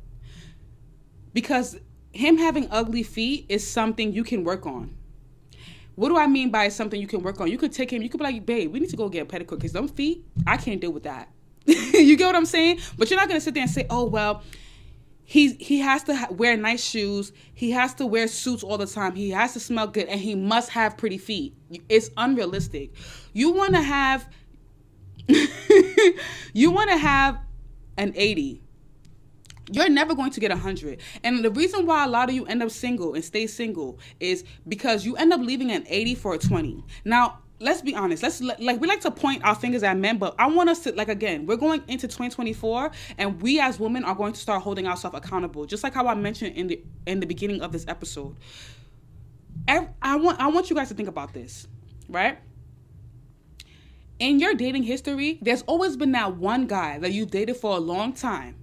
Because him having ugly feet is something you can work on. What do I mean by something you can work on? You could take him, you could be like, babe, we need to go get a pedicure because them feet, I can't deal with that. You get what I'm saying? But you're not going to sit there and say, oh, well, he has to wear nice shoes. He has to wear suits all the time. He has to smell good, and he must have pretty feet. It's unrealistic. You want to have an 80. You're never going to get 100. And the reason why a lot of you end up single and stay single is because you end up leaving an 80 for a 20. Now, let's be honest. We like to point our fingers at men, but I want us to, again, we're going into 2024, and we as women are going to start holding ourselves accountable. Just like how I mentioned in the beginning of this episode. I want you guys to think about this, right? In your dating history, there's always been that one guy that you've dated for a long time,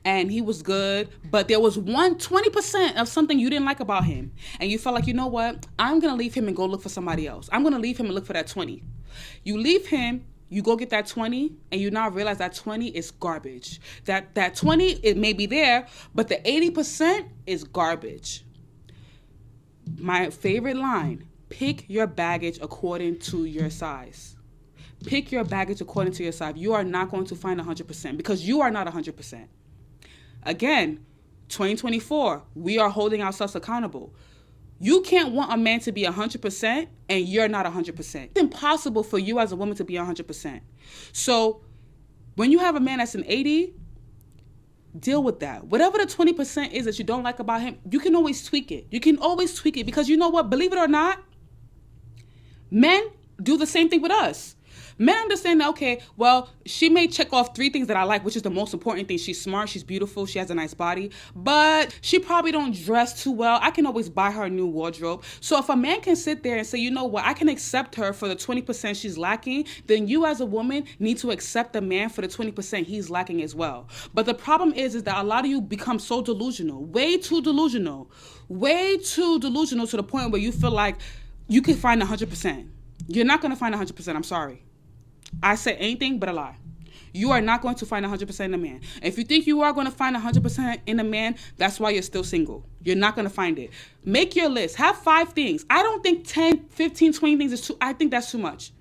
and he was good, but there was 20% of something you didn't like about him, and you felt like, you know what, I'm gonna leave him and go look for somebody else. I'm gonna leave him and look for that 20. You leave him, you go get that 20, and you now realize that 20 is garbage. That 20, it may be there, but the 80% is garbage. My favorite line: pick your baggage according to your size. Pick your baggage according to your size. You are not going to find 100% because you are not 100%. Again, 2024, we are holding ourselves accountable. You can't want a man to be 100% and you're not 100%. It's impossible for you as a woman to be 100%. So when you have a man that's an 80, deal with that. Whatever the 20% is that you don't like about him, you can always tweak it. You can always tweak it because you know what? Believe it or not, men do the same thing with us. Men understand that, okay, well, she may check off 3 things that I like, which is the most important thing. She's smart, she's beautiful, she has a nice body, but she probably don't dress too well. I can always buy her a new wardrobe. So if a man can sit there and say, you know what, I can accept her for the 20% she's lacking, then you as a woman need to accept the man for the 20% he's lacking as well. But the problem is that a lot of you become so delusional, way too delusional to the point where you feel like you can find 100%. You're not going to find 100%, I'm sorry. I said anything but a lie. You are not going to find 100% in a man. If you think you are going to find 100% in a man, that's why you're still single. You're not going to find it. Make your list. Have 5 things. I don't think 10, 15, 20 things is too, I think that's too much.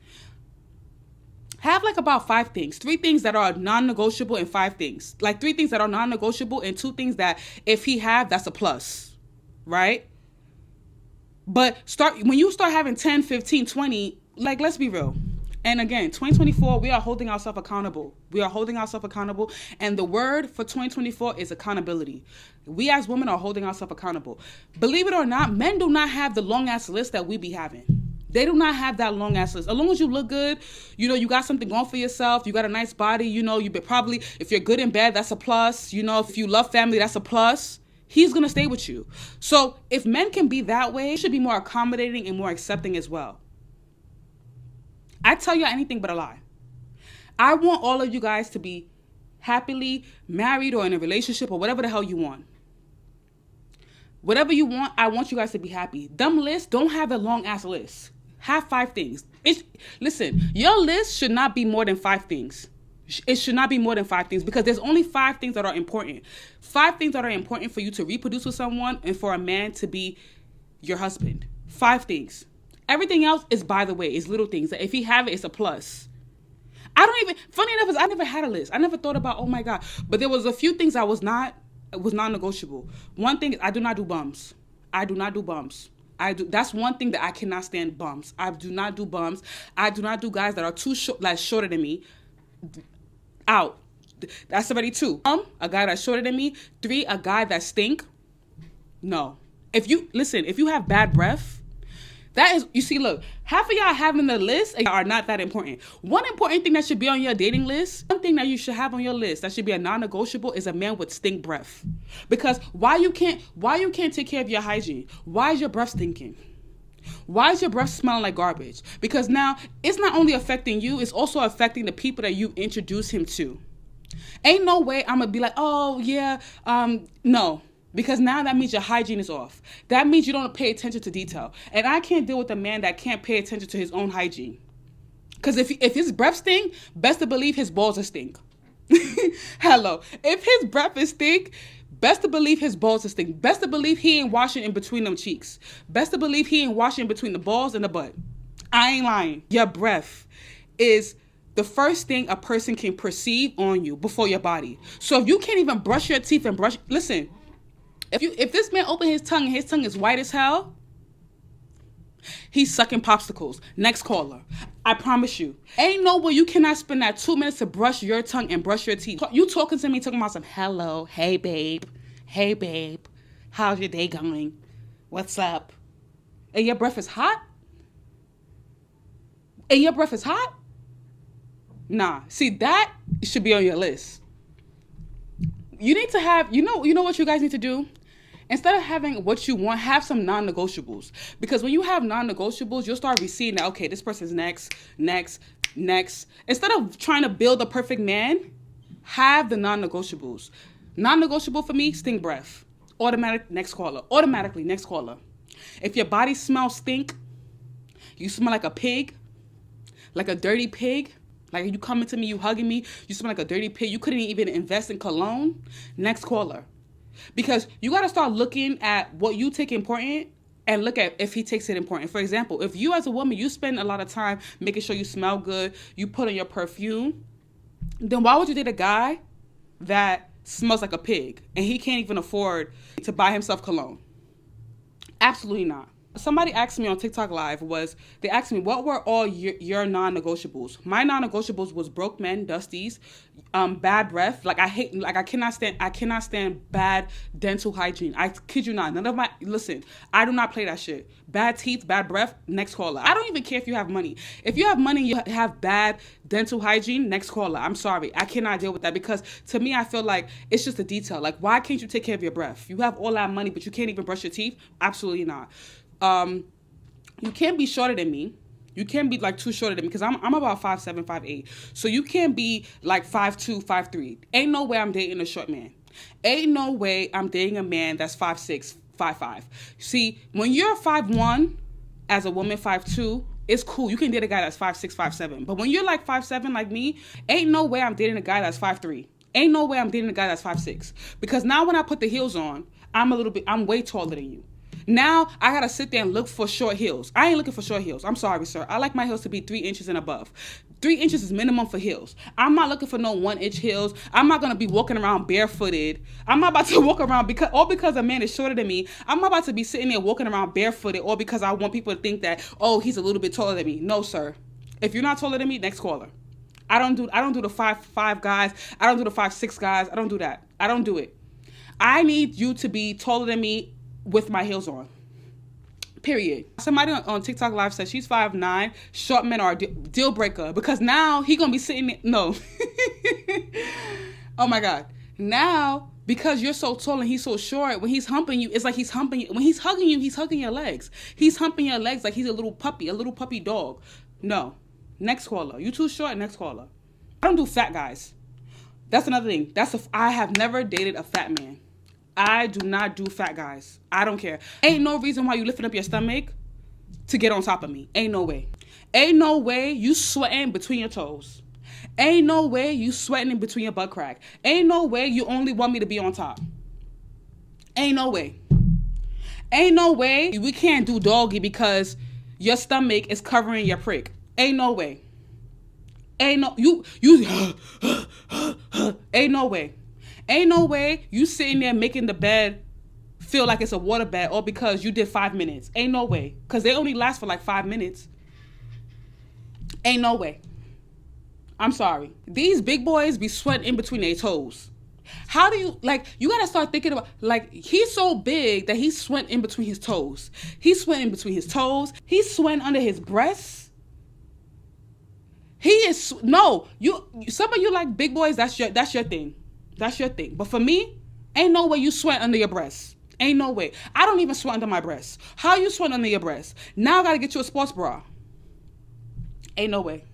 Have about 5 things. 3 things that are non-negotiable and 5 things. 3 things that are non-negotiable and 2 things that if he have, that's a plus. Right? But when you start having 10, 15, 20, let's be real. And again, 2024, we are holding ourselves accountable. And the word for 2024 is accountability. We as women are holding ourselves accountable. Believe it or not, men do not have the long-ass list that we be having. They do not have that long-ass list. As long as you look good, you got something going for yourself, you got a nice body, you probably, if you're good in bed, that's a plus. If you love family, that's a plus. He's going to stay with you. So if men can be that way, they should be more accommodating and more accepting as well. I tell you anything but a lie. I want all of you guys to be happily married or in a relationship or whatever the hell you want. Whatever you want, I want you guys to be happy. Them lists, don't have a long ass list. Have 5 things. Listen, your list should not be more than 5 things. It should not be more than 5 things because there's only 5 things that are important. 5 things that are important for you to reproduce with someone and for a man to be your husband. 5 things. Everything else is, by the way, is little things. If he have it, it's a plus. Funny enough, I never had a list. I never thought about, oh my God. But there was a few things was non-negotiable. One thing is I do not do bums. That's one thing that I cannot stand, bums. I do not do bums. I do not do guys that are too shorter than me. Out. That's already 2. A guy that's shorter than me. 3, a guy that stink. No. If you have bad breath, that is, you see, look, half of y'all having the list are not that important. One important thing that should be on your dating list, one thing that you should have on your list that should be a non-negotiable is a man with stink breath. Because why you can't take care of your hygiene? Why is your breath stinking? Why is your breath smelling like garbage? Because now it's not only affecting you, it's also affecting the people that you introduce him to. Ain't no way I'm gonna be like, oh yeah, no. Because now that means your hygiene is off. That means you don't pay attention to detail. And I can't deal with a man that can't pay attention to his own hygiene. Because if his breath stink, best to believe his balls are stink. Hello. If his breath is stink, best to believe his balls are stink. Best to believe he ain't washing in between them cheeks. Best to believe he ain't washing in between the balls and the butt. I ain't lying. Your breath is the first thing a person can perceive on you before your body. So if you can't even brush your teeth and listen, if this man opened his tongue and his tongue is white as hell, he's sucking popsicles. Next caller. I promise you. Ain't no way you cannot spend that 2 minutes to brush your tongue and brush your teeth. You talking to me, talking about some hello, hey babe, how's your day going? What's up? And your breath is hot? Nah, see, that should be on your list. You need to have, you know what you guys need to do? Instead of having what you want, have some non-negotiables. Because when you have non-negotiables, you'll start receiving that, okay, this person's next. Instead of trying to build a perfect man, have the non-negotiables. Non-negotiable for me, stink breath. Automatically, next caller. If your body smells stink, you smell like a pig, like a dirty pig, like you coming to me, you hugging me, you smell like a dirty pig, you couldn't even invest in cologne, next caller. Because you got to start looking at what you take important and look at if he takes it important. For example, if you as a woman, you spend a lot of time making sure you smell good, you put on your perfume, then why would you date a guy that smells like a pig and he can't even afford to buy himself cologne? Absolutely not. Somebody asked me on TikTok Live they asked me, what were all your non-negotiables? My non-negotiables was broke men, dusties, bad breath. I cannot stand bad dental hygiene. I kid you not. Listen, I do not play that shit. Bad teeth, bad breath, next caller. I don't even care if you have money. If you have money, you have bad dental hygiene, next caller. I'm sorry. I cannot deal with that because to me, I feel like it's just a detail. Like, why can't you take care of your breath? You have all that money, but you can't even brush your teeth? Absolutely not. You can't be shorter than me. You can't be like too shorter than me because I'm about 5'7", 5'8". So you can't be like 5'2", 5'3". Ain't no way I'm dating a short man. Ain't no way I'm dating a man that's 5'6", 5'5". See, when you're 5'1", as a woman 5'2", it's cool. You can date a guy that's 5'6", 5'7". But when you're like 5'7", like me, ain't no way I'm dating a guy that's 5'3". Ain't no way I'm dating a guy that's 5'6". Because now when I put the heels on, I'm way taller than you. Now, I got to sit there and look for short heels. I ain't looking for short heels. I'm sorry, sir. I like my heels to be 3 inches and above. 3 inches is minimum for heels. I'm not looking for no 1-inch heels. I'm not going to be walking around barefooted. I'm not about to walk around because a man is shorter than me. I'm not about to be sitting there walking around barefooted or because I want people to think that, oh, he's a little bit taller than me. No, sir. If you're not taller than me, next caller. I don't do the 5'5" guys. I don't do the 5'6" guys. I don't do that. I don't do it. I need you to be taller than me with my heels on. Period. Somebody on TikTok Live said she's 5'9", short men are a deal breaker because now he gonna be sitting there. No. Oh my God. Now, because you're so tall and he's so short, when he's humping you, it's like he's humping you. When he's hugging you, he's hugging your legs. He's humping your legs like he's a little puppy dog. No. Next caller. You too short, next caller. I don't do fat guys. That's another thing. I have never dated a fat man. I do not do fat guys. I don't care. Ain't no reason why you lifting up your stomach to get on top of me. Ain't no way. Ain't no way you sweating between your toes. Ain't no way you sweating in between your butt crack. Ain't no way you only want me to be on top. Ain't no way. Ain't no way we can't do doggy because your stomach is covering your prick. Ain't no way. Ain't no ain't no way. Ain't no way you sitting there making the bed feel like it's a water bed all because you did 5 minutes. Ain't no way. Because they only last for like 5 minutes. Ain't no way. I'm sorry. These big boys be sweating in between their toes. How do you, you got to start thinking about, he's so big that he's sweating in between his toes. He's sweating in between his toes. He's sweating under his breasts. He is, no, some of you like big boys, that's your thing. That's your thing. But for me, ain't no way you sweat under your breasts. Ain't no way. I don't even sweat under my breasts. How you sweat under your breasts? Now I got to get you a sports bra. Ain't no way.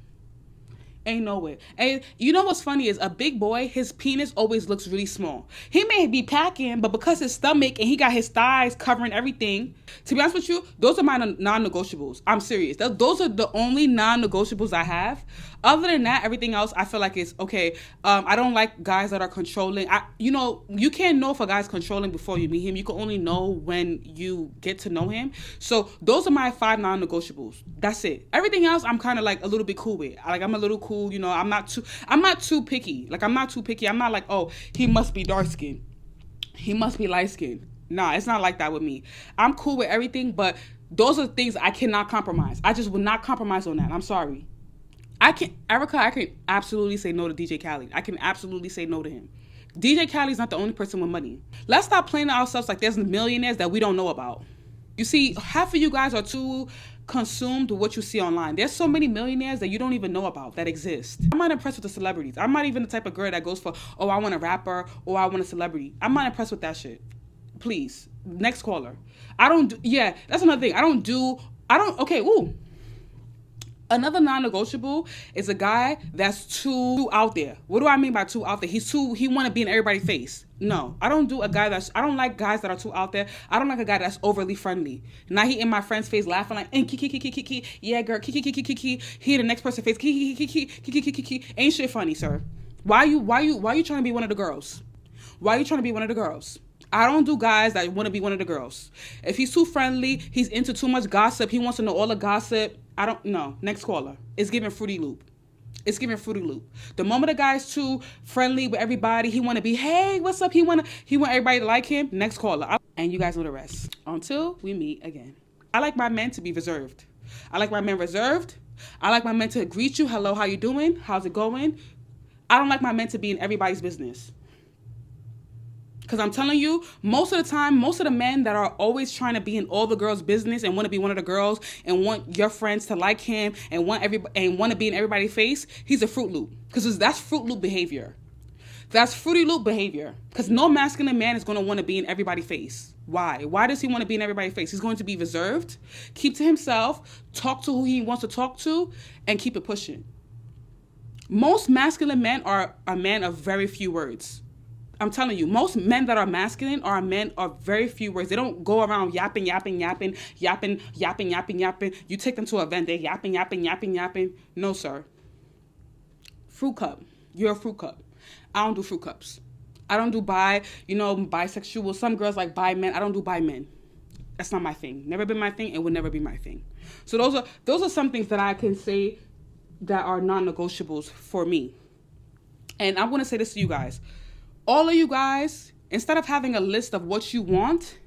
Ain't no way. And you know what's funny is a big boy, his penis always looks really small. He may be packing, but because his stomach and he got his thighs covering everything, to be honest with you, those are my non-negotiables. I'm serious. Those are the only non-negotiables I have. Other than that, everything else I feel like it's okay. I don't like guys that are controlling. You can't know if a guy's controlling before you meet him. You can only know when you get to know him. So those are my 5 non-negotiables. That's it. Everything else I'm kind of like a little bit cool with. I'm a little cool cool. You know, I'm not too picky. Like, I'm not too picky. I'm not like, oh, he must be dark skinned, he must be light skinned. Nah, it's not like that with me. I'm cool with everything, but those are things I cannot compromise. I just would not compromise on that. I'm sorry. I can absolutely say no to DJ Khaled. I can absolutely say no to him. DJ Khaled's not the only person with money. Let's stop playing ourselves like there's millionaires that we don't know about. You see, half of you guys are too consumed with what you see online. There's so many millionaires that you don't even know about that exist. I'm not impressed with the celebrities. I'm not even the type of girl that goes for, oh, I want a rapper or I want a celebrity. I'm not impressed with that shit. Please. Next caller. That's another thing. Another non-negotiable is a guy that's too out there. What do I mean by too out there? He want to be in everybody's face. No, I don't like guys that are too out there. I don't like a guy that's overly friendly. Now he in my friend's face laughing like, kiki, yeah, girl, kiki. He in the next person's face, kiki. Ain't shit funny, sir. Why you trying to be one of the girls? Why are you trying to be one of the girls? I don't do guys that want to be one of the girls. If he's too friendly, he's into too much gossip, he wants to know all the gossip, I don't know. Next caller. It's giving Fruity Loop. The moment a guy's too friendly with everybody, he want to be, hey, what's up? He want everybody to like him. Next caller. And you guys know the rest. Until we meet again. I like my men to be reserved. I like my men reserved. I like my men to greet you. Hello, how you doing? How's it going? I don't like my men to be in everybody's business. Because I'm telling you, most of the time, most of the men that are always trying to be in all the girls' business and want to be one of the girls and want your friends to like him and want to be in everybody's face, he's a Fruit Loop. Because that's Fruit Loop behavior. That's Fruity Loop behavior. Because no masculine man is going to want to be in everybody's face. Why? Why does he want to be in everybody's face? He's going to be reserved, keep to himself, talk to who he wants to talk to, and keep it pushing. Most masculine men are a man of very few words. I'm telling you, most men that are masculine are men of very few words. They don't go around yapping. You take them to an event, they yapping. No, sir. Fruit cup. You're a fruit cup. I don't do fruit cups. I don't do bisexual. Some girls like bi men. I don't do bi men. That's not my thing. Never been my thing and will never be my thing. So those are some things that I can say that are non-negotiables for me. And I want to say this to you guys. All of you guys, instead of having a list of what you want,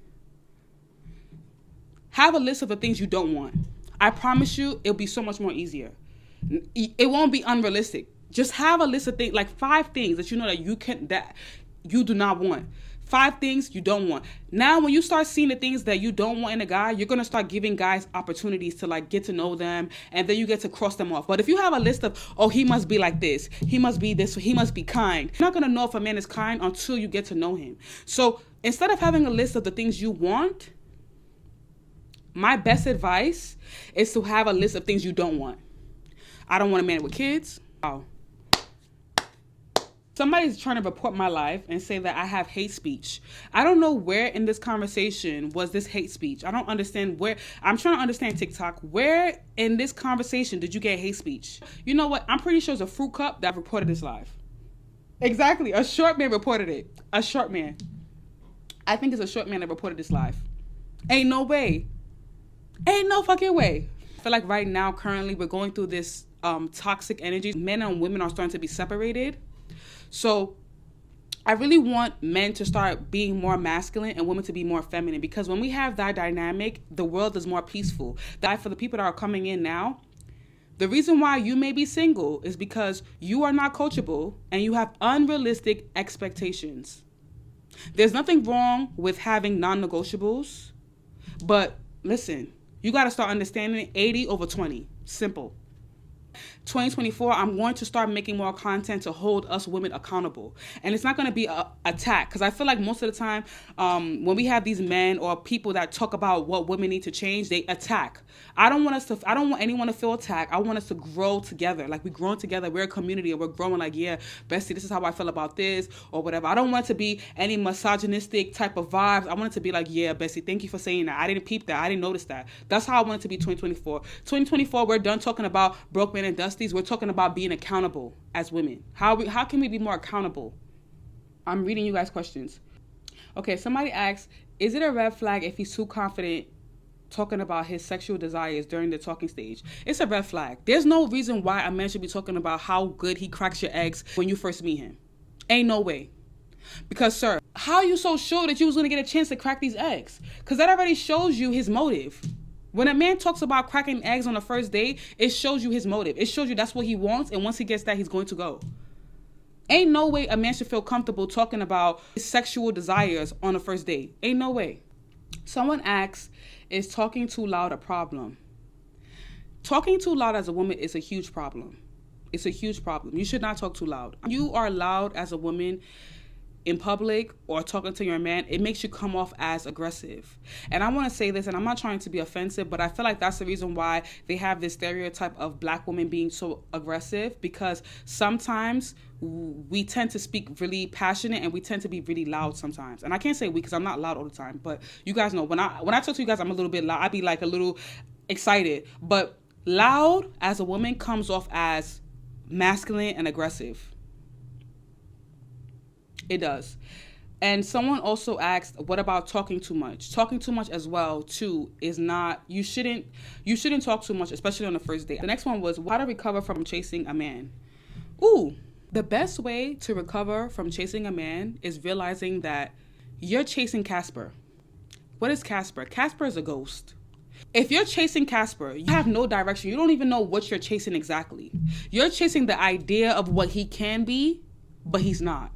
have a list of the things you don't want. I promise you, it'll be so much more easier. It won't be unrealistic. Just have a list of things, like 5 things that you know that you do not want. 5 things you don't want. Now, when you start seeing the things that you don't want in a guy, you're going to start giving guys opportunities to like get to know them, and then you get to cross them off. But if you have a list of, oh, he must be like this, he must be this, he must be kind, you're not going to know if a man is kind until you get to know him. So instead of having a list of the things you want, my best advice is to have a list of things you don't want. I don't want a man with kids. Oh. Somebody's trying to report my life and say that I have hate speech. I don't know where in this conversation was this hate speech. I don't understand where. I'm trying to understand TikTok. Where in this conversation did you get hate speech? You know what? I'm pretty sure it's a fruit cup that reported this live. Exactly. A short man reported it. A short man. I think it's a short man that reported this live. Ain't no way. Ain't no fucking way. I feel like right now, currently, we're going through this toxic energy. Men and women are starting to be separated. So I really want men to start being more masculine and women to be more feminine, because when we have that dynamic, the world is more peaceful. That for the people that are coming in now, the reason why you may be single is because you are not coachable and you have unrealistic expectations. There's nothing wrong with having non-negotiables, but listen, you got to start understanding 80 over 20. Simple. 2024, I'm going to start making more content to hold us women accountable. And it's not going to be an attack, because I feel like most of the time when we have these men or people that talk about what women need to change, they attack. I don't want anyone to feel attacked. I want us to grow together. Like, we're growing together. We're a community, and we're growing like, yeah, bestie, this is how I feel about this or whatever. I don't want it to be any misogynistic type of vibes. I want it to be like, yeah, bestie, thank you for saying that. I didn't peep that. I didn't notice that. That's how I want it to be 2024. 2024, we're done talking about broke men and dusties. We're talking about being accountable as women. How can we be more accountable? I'm reading you guys' questions. Okay, somebody asks, is it a red flag if he's too confident talking about his sexual desires during the talking stage, it's a red flag. There's no reason why a man should be talking about how good he cracks your eggs when you first meet him. Ain't no way. Because, sir, how are you so sure that you was going to get a chance to crack these eggs? Because that already shows you his motive. When a man talks about cracking eggs on the first date, it shows you his motive. It shows you that's what he wants, and once he gets that, he's going to go. Ain't no way a man should feel comfortable talking about his sexual desires on a first date. Ain't no way. Someone asks, is talking too loud a problem? Talking too loud as a woman is a huge problem. It's a huge problem. You should not talk too loud. You are loud as a woman in public or talking to your man, it makes you come off as aggressive. And I want to say this, and I'm not trying to be offensive, but I feel like that's the reason why they have this stereotype of black women being so aggressive, because sometimes we tend to speak really passionate and we tend to be really loud sometimes. And I can't say we, because I'm not loud all the time, but you guys know when I talk to you guys, I'm a little bit loud. I be like a little excited, but loud as a woman comes off as masculine and aggressive. It does. And someone also asked, what about talking too much? Talking too much as well, too, is not, you shouldn't talk too much, especially on the first date. The next one was, how to recover from chasing a man. Ooh, the best way to recover from chasing a man is realizing that you're chasing Casper. What is Casper? Casper is a ghost. If you're chasing Casper, you have no direction. You don't even know what you're chasing exactly. You're chasing the idea of what he can be, but he's not.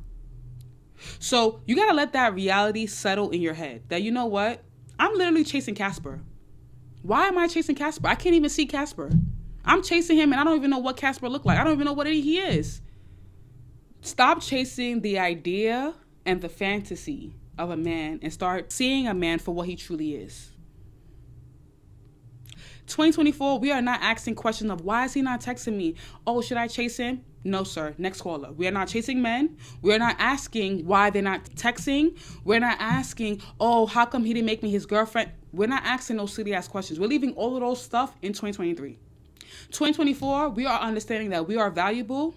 So you got to let that reality settle in your head that, you know what? I'm literally chasing Casper. Why am I chasing Casper? I can't even see Casper. I'm chasing him and I don't even know what Casper looked like. I don't even know what he is. Stop chasing the idea and the fantasy of a man and start seeing a man for what he truly is. 2024, we are not asking questions of why is he not texting me? Oh, should I chase him? No, sir. Next caller. We are not chasing men. We are not asking why they're not texting. We're not asking, oh, how come he didn't make me his girlfriend? We're not asking those silly ass questions. We're leaving all of those stuff in 2023. 2024, we are understanding that we are valuable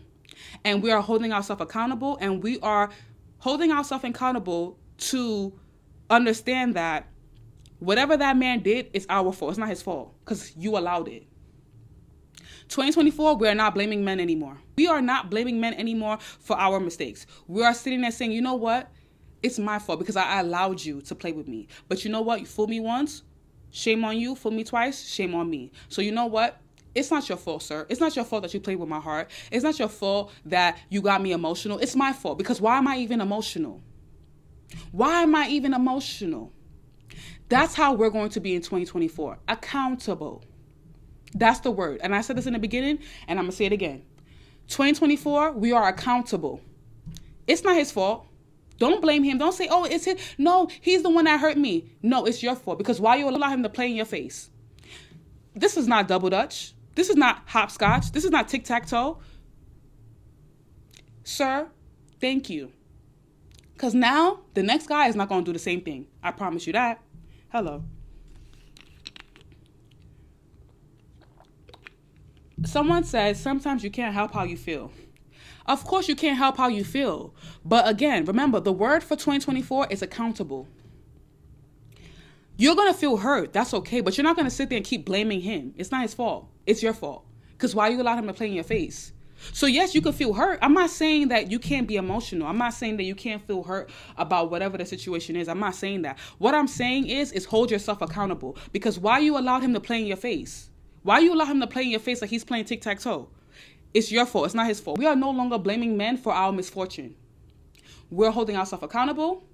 and we are holding ourselves accountable, and we are holding ourselves accountable to understand that whatever that man did is our fault. It's not his fault because you allowed it. 2024, we are not blaming men anymore. We are not blaming men anymore for our mistakes. We are sitting there saying, you know what? It's my fault because I allowed you to play with me. But you know what? You fooled me once. Shame on you. Fooled me twice. Shame on me. So you know what? It's not your fault, sir. It's not your fault that you played with my heart. It's not your fault that you got me emotional. It's my fault because why am I even emotional? Why am I even emotional? That's how we're going to be in 2024. Accountable. That's the word. And I said this in the beginning, and I'm going to say it again. 2024, we are accountable. It's not his fault. Don't blame him. Don't say, oh, it's his. No, he's the one that hurt me. No, it's your fault. Because why you allow him to play in your face? This is not double dutch. This is not hopscotch. This is not tic-tac-toe. Sir, thank you. Because now the next guy is not going to do the same thing. I promise you that. Hello. Someone says, sometimes you can't help how you feel. Of course you can't help how you feel. But again, remember, the word for 2024 is accountable. You're going to feel hurt. That's okay. But you're not going to sit there and keep blaming him. It's not his fault. It's your fault. Because why you allowed him to play in your face? So yes, you can feel hurt. I'm not saying that you can't be emotional. I'm not saying that you can't feel hurt about whatever the situation is. I'm not saying that. What I'm saying is hold yourself accountable. Because why you allowed him to play in your face? Why you allow him to play in your face like he's playing tic-tac-toe? It's your fault. It's not his fault. We are no longer blaming men for our misfortune. We're holding ourselves accountable.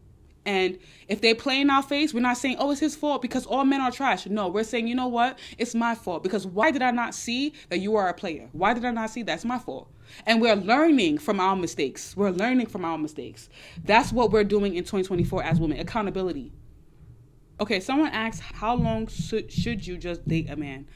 And if they play in our face, we're not saying, oh, it's his fault because all men are trash. No, we're saying, you know what? It's my fault. Because why did I not see that you are a player? Why did I not see that's my fault? And we're learning from our mistakes. We're learning from our mistakes. That's what we're doing in 2024 as women. Accountability. Okay, someone asked, how long should you just date a man?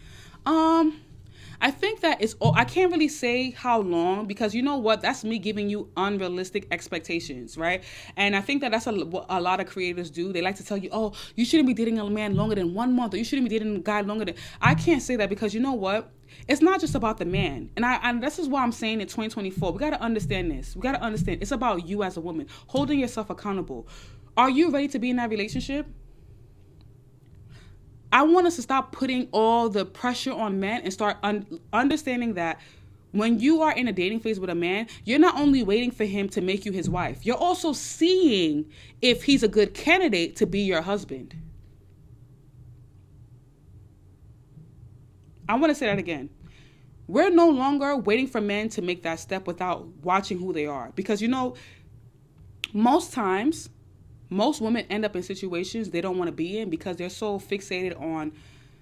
I think that it's all, I can't really say how long because you know what? That's me giving you unrealistic expectations, right? And I think that that's what a lot of creators do. They like to tell you, oh, you shouldn't be dating a man longer than 1 month, or you shouldn't be dating a guy longer than. I can't say that because you know what? It's not just about the man. And this is why I'm saying in 2024, we got to understand this. We got to understand it's about you as a woman, holding yourself accountable. Are you ready to be in that relationship? I want us to stop putting all the pressure on men and start understanding that when you are in a dating phase with a man, you're not only waiting for him to make you his wife, you're also seeing if he's a good candidate to be your husband. I want to say that again. We're no longer waiting for men to make that step without watching who they are. Because, you know, most times, most women end up in situations they don't want to be in because they're so fixated on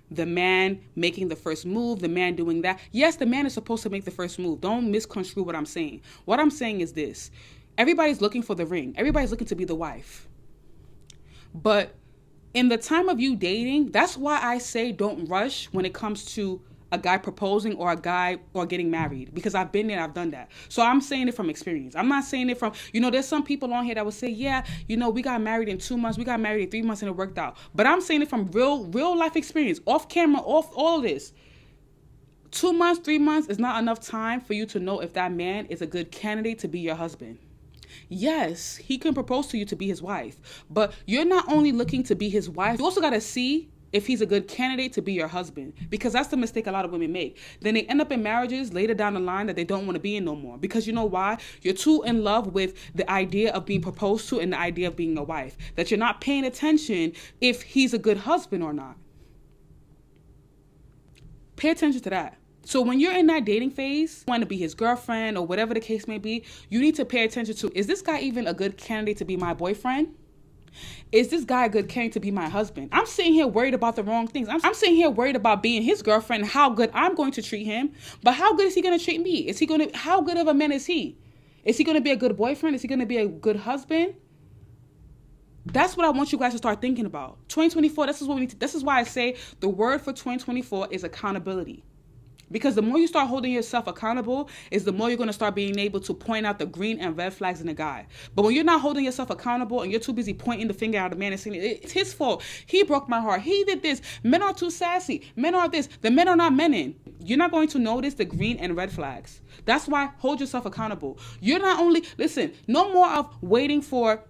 the man making the first move, the man doing that. Yes, the man is supposed to make the first move. Don't misconstrue what I'm saying. What I'm saying is this. Everybody's looking for the ring. Everybody's looking to be the wife. But in the time of you dating, that's why I say don't rush when it comes to a guy proposing or a guy or getting married, because I've been there, I've done that. So I'm saying it from experience. I'm not saying it from, you know, there's some people on here that will say, yeah, you know, we got married in 2 months, we got married in 3 months and it worked out. But I'm saying it from real life experience, off camera, off all of this. 2 months, 3 months is not enough time for you to know if that man is a good candidate to be your husband. Yes, he can propose to you to be his wife, but you're not only looking to be his wife, you also got to see if he's a good candidate to be your husband, because that's the mistake a lot of women make. Then they end up in marriages later down the line that they don't want to be in no more, because you know why? You're too in love with the idea of being proposed to and the idea of being a wife, that you're not paying attention if he's a good husband or not. Pay attention to that. So when you're in that dating phase, want to be his girlfriend or whatever the case may be, you need to pay attention to, is this guy even a good candidate to be my boyfriend? Is this guy a good candidate to be my husband? I'm sitting here worried about the wrong things. I'm sitting here worried about being his girlfriend, how good I'm going to treat him. But how good is he going to treat me? How good of a man is he? Is he going to be a good boyfriend? Is he going to be a good husband? That's what I want you guys to start thinking about. 2024, this is what we need to, this is why I say the word for 2024 is accountability. Because the more you start holding yourself accountable is the more you're going to start being able to point out the green and red flags in a guy. But when you're not holding yourself accountable and you're too busy pointing the finger at a man and saying, it's his fault, he broke my heart, he did this, men are too sassy, men are this, the men are not menin, you're not going to notice the green and red flags. That's why hold yourself accountable. You're not only, listen, no more of waiting for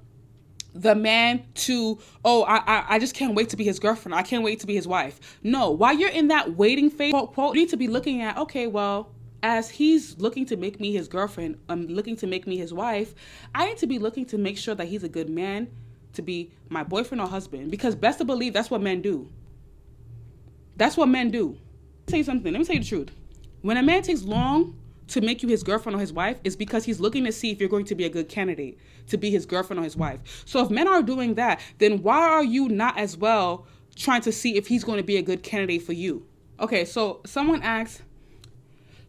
the man to, I just can't wait to be his girlfriend. I can't wait to be his wife. No, while you're in that waiting phase, quote, you need to be looking at, okay, well, as he's looking to make me his girlfriend, looking to make me his wife, I need to be looking to make sure that he's a good man to be my boyfriend or husband. Because best to believe that's what men do. That's what men do. Let me tell you something. Let me tell you the truth. When a man takes long to make you his girlfriend or his wife, is because he's looking to see if you're going to be a good candidate to be his girlfriend or his wife. So if men are doing that, then why are you not as well trying to see if he's going to be a good candidate for you? Okay, so someone asks,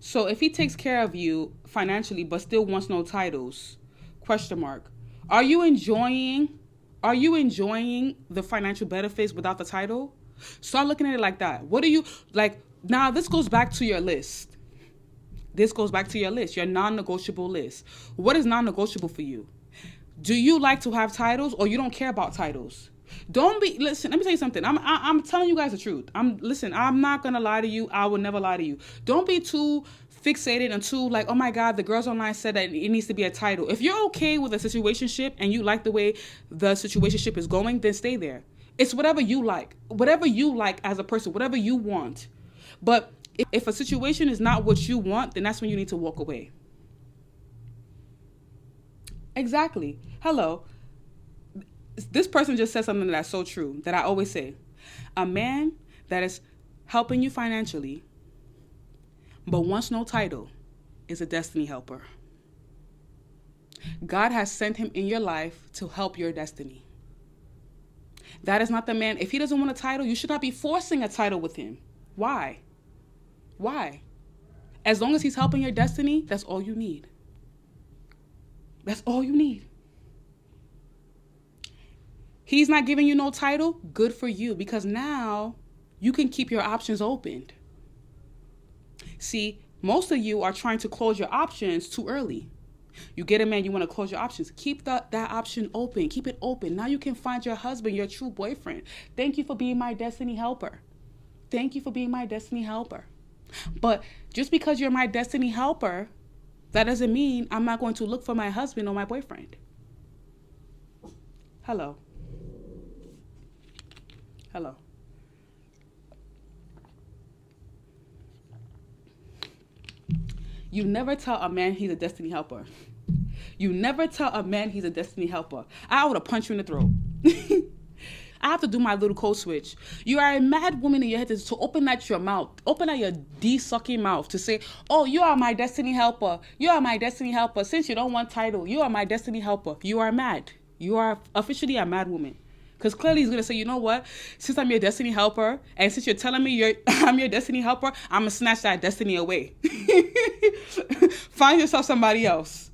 so if he takes care of you financially but still wants no titles, ? Are you enjoying the financial benefits without the title? Start looking at it like that. What do you like? Now this goes back to your list. Your non-negotiable list. What is non-negotiable for you? Do you like to have titles or you don't care about titles? Listen, let me tell you something. I'm telling you guys the truth. I'm not going to lie to you. I will never lie to you. Don't be too fixated and too like, oh my God, the girls online said that it needs to be a title. If you're okay with a situationship and you like the way the situationship is going, then stay there. It's whatever you like as a person, whatever you want. But if a situation is not what you want, then that's when you need to walk away. Exactly. Hello. This person just said something that's so true that I always say. A man that is helping you financially but wants no title is a destiny helper. God has sent him in your life to help your destiny. That is not the man. If he doesn't want a title, you should not be forcing a title with him. Why? As long as he's helping your destiny, that's all you need. That's all you need. He's not giving you no title, good for you, because now you can keep your options open. See, most of you are trying to close your options too early. You get a man, you want to close your options. Keep that option open. Keep it open. Now you can find your husband, your true boyfriend. Thank you for being my destiny helper. But just because you're my destiny helper, that doesn't mean I'm not going to look for my husband or my boyfriend. Hello. You never tell a man he's a destiny helper. You never tell a man he's a destiny helper. I would have punched you in the throat. I have to do my little code switch. You are a mad woman in your head to open out your mouth, open out your D-sucking mouth to say, oh, you are my destiny helper. You are my destiny helper. Since you don't want title, you are my destiny helper. You are mad. You are officially a mad woman. Because clearly he's going to say, you know what? Since I'm your destiny helper, and since you're telling me I'm your destiny helper, I'm going to snatch that destiny away. Find yourself somebody else.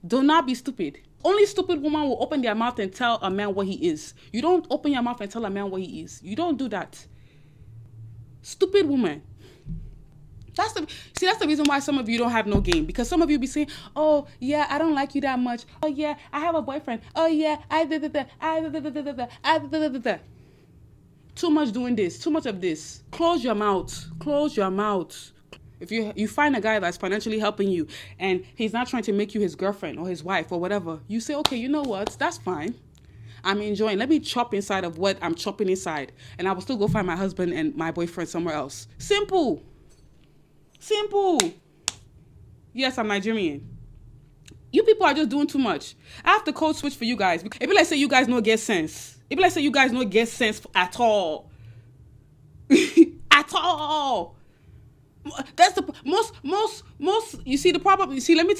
Do not be stupid. Only stupid woman will open their mouth and tell a man what he is. You don't open your mouth and tell a man what he is. You don't do that. Stupid woman. That's the reason why some of you don't have no game. Because some of you be saying, oh, yeah, I don't like you that much. Oh, yeah, I have a boyfriend. Oh, yeah, Too much doing this. Too much of this. Close your mouth. Close your mouth. If you find a guy that's financially helping you and he's not trying to make you his girlfriend or his wife or whatever, you say, okay, you know what? That's fine. I'm enjoying. Let me chop inside of what I'm chopping inside. And I will still go find my husband and my boyfriend somewhere else. Simple. Simple. Yes, I'm Nigerian. You people are just doing too much. I have to code switch for you guys. It be like say you guys no get sense. It be like say you guys no get sense at all. At all. That's the most you see the problem. You see, let me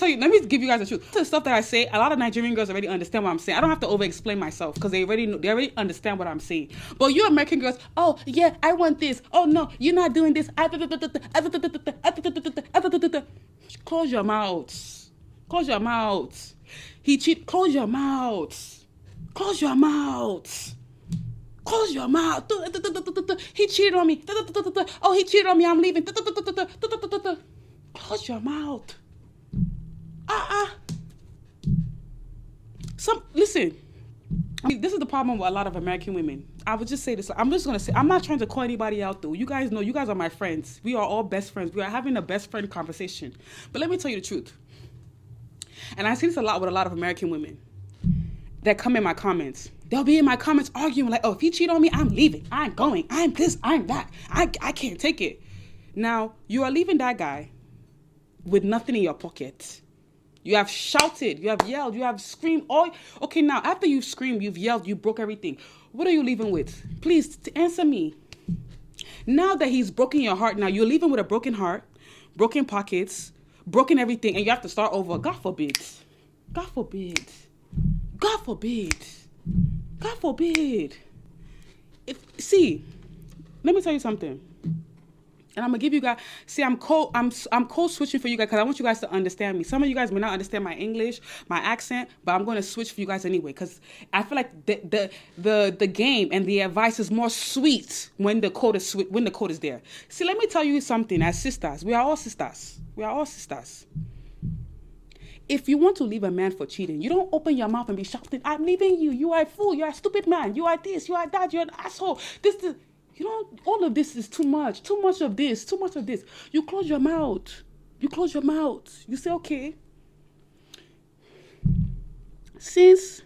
give you guys the truth. The stuff that I say, a lot of Nigerian girls already understand what I'm saying. I don't have to over explain myself because they already understand what I'm saying. But you American girls, oh yeah, I want this. Oh no, you're not doing this. Close your mouth. Close your mouth. He cheat. Close your mouth. Close your mouth. Close your mouth. He cheated on me. Oh, he cheated on me. I'm leaving. Close your mouth. Listen. I mean, this is the problem with a lot of American women. I would just say this. I'm just going to say, I'm not trying to call anybody out though. You guys know, you guys are my friends. We are all best friends. We are having a best friend conversation. But let me tell you the truth. And I see this a lot with a lot of American women that come in my comments. They'll be in my comments arguing like, oh, if you cheat on me, I'm leaving. I'm going. I'm this. I'm that. I can't take it. Now, you are leaving that guy with nothing in your pocket. You have shouted. You have yelled. You have screamed. Okay, now, after you've screamed, you've yelled, you broke everything. What are you leaving with? Please, answer me. Now that he's broken your heart, now you're leaving with a broken heart, broken pockets, broken everything, and you have to start over. God forbid. God forbid. God forbid. God forbid. Let me tell you something. And I'm gonna give you guys. See, I'm code switching for you guys because I want you guys to understand me. Some of you guys may not understand my English, my accent, but I'm gonna switch for you guys anyway because I feel like the game and the advice is more sweet when the code is there. See, let me tell you something. As sisters, we are all sisters. We are all sisters. If you want to leave a man for cheating, you don't open your mouth and be shouting, I'm leaving you. You are a fool. You are a stupid man. You are this. You are that. You're an asshole. All of this is too much. Too much of this. Too much of this. You close your mouth. You close your mouth. You say, okay. Since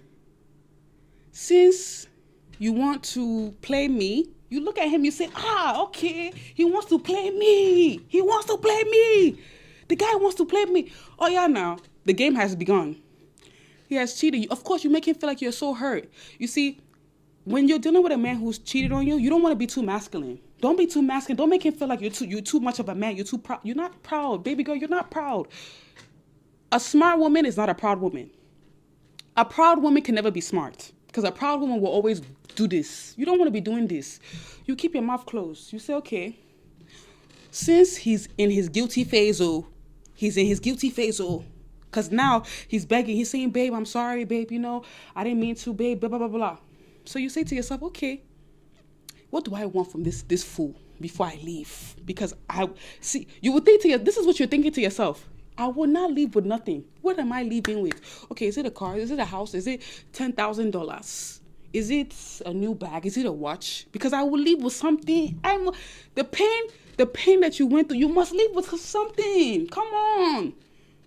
you want to play me, you look at him, you say, okay. He wants to play me. He wants to play me. The guy wants to play me. Oh, yeah, now. The game has begun. He has cheated. Of course, you make him feel like you're so hurt. You see, when you're dealing with a man who's cheated on you, you don't want to be too masculine. Don't be too masculine. Don't make him feel like you're too much of a man. You're too proud. You're not proud, baby girl. You're not proud. A smart woman is not a proud woman. A proud woman can never be smart because a proud woman will always do this. You don't want to be doing this. You keep your mouth closed. You say, okay, since he's in his guilty phase, because now he's begging. He's saying, babe, I'm sorry, babe. I didn't mean to, babe, blah, blah, blah, blah. So you say to yourself, okay, what do I want from this fool before I leave? Because you would think this is what you're thinking to yourself. I will not leave with nothing. What am I leaving with? Okay, is it a car? Is it a house? Is it $10,000? Is it a new bag? Is it a watch? Because I will leave with something. The pain that you went through, you must leave with something. Come on.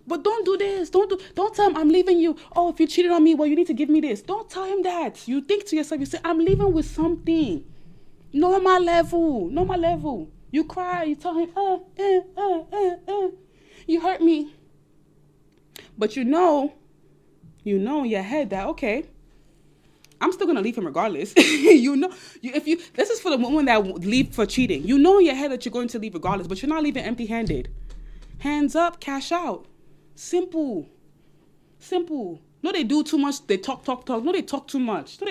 But don't do this. Don't tell him I'm leaving you. Oh, if you cheated on me, well, you need to give me this. Don't tell him that. You think to yourself, you say, I'm leaving with something. Normal level. You cry, you tell him, you hurt me. But you know in your head that, okay, I'm still gonna leave him regardless. This is for the woman that leave for cheating. You know in your head that you're going to leave regardless, but you're not leaving empty-handed. Hands up, cash out. Simple. No, they do too much. They talk. No, they talk too much. Too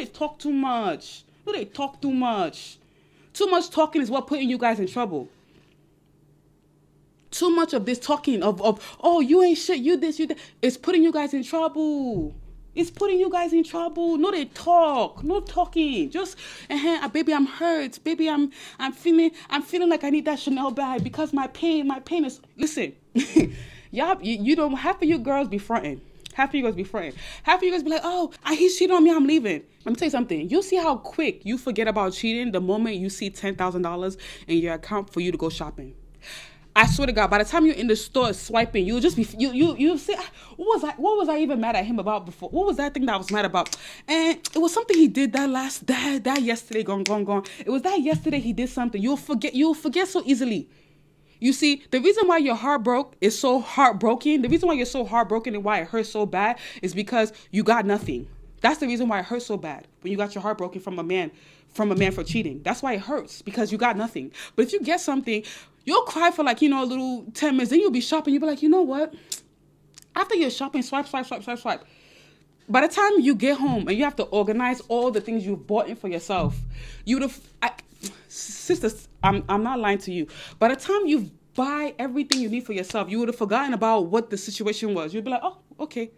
much talking is what putting you guys in trouble. Too much of this talking of oh, you ain't shit, you this, you that. It's putting you guys in trouble. No, they talk. No talking. Just, baby, I'm hurt. Baby, I'm feeling like I need that Chanel bag because my pain is. Listen, y'all, you don't. Half of you girls be fronting. Half of you guys be like, oh, he's cheating on me, I'm leaving. Let me tell you something. You'll see how quick you forget about cheating the moment you see $10,000 in your account for you to go shopping. I swear to God, by the time you're in the store swiping, you'll just be, you'll say, what was I even mad at him about before? What was that thing that I was mad about? And it was something he did that yesterday, gone. It was that yesterday he did something. You'll forget so easily. You see, the reason why your heart is so heartbroken, the reason why you're so heartbroken and why it hurts so bad is because you got nothing. That's the reason why it hurts so bad when you got your heart broken from a man for cheating. That's why it hurts, because you got nothing. But if you get something, you'll cry for like, a little 10 minutes. Then you'll be shopping. You'll be like, you know what? After you're shopping, swipe. By the time you get home and you have to organize all the things you've bought in for yourself, sisters, I'm not lying to you. By the time you buy everything you need for yourself, you would have forgotten about what the situation was. You'd be like, oh, okay.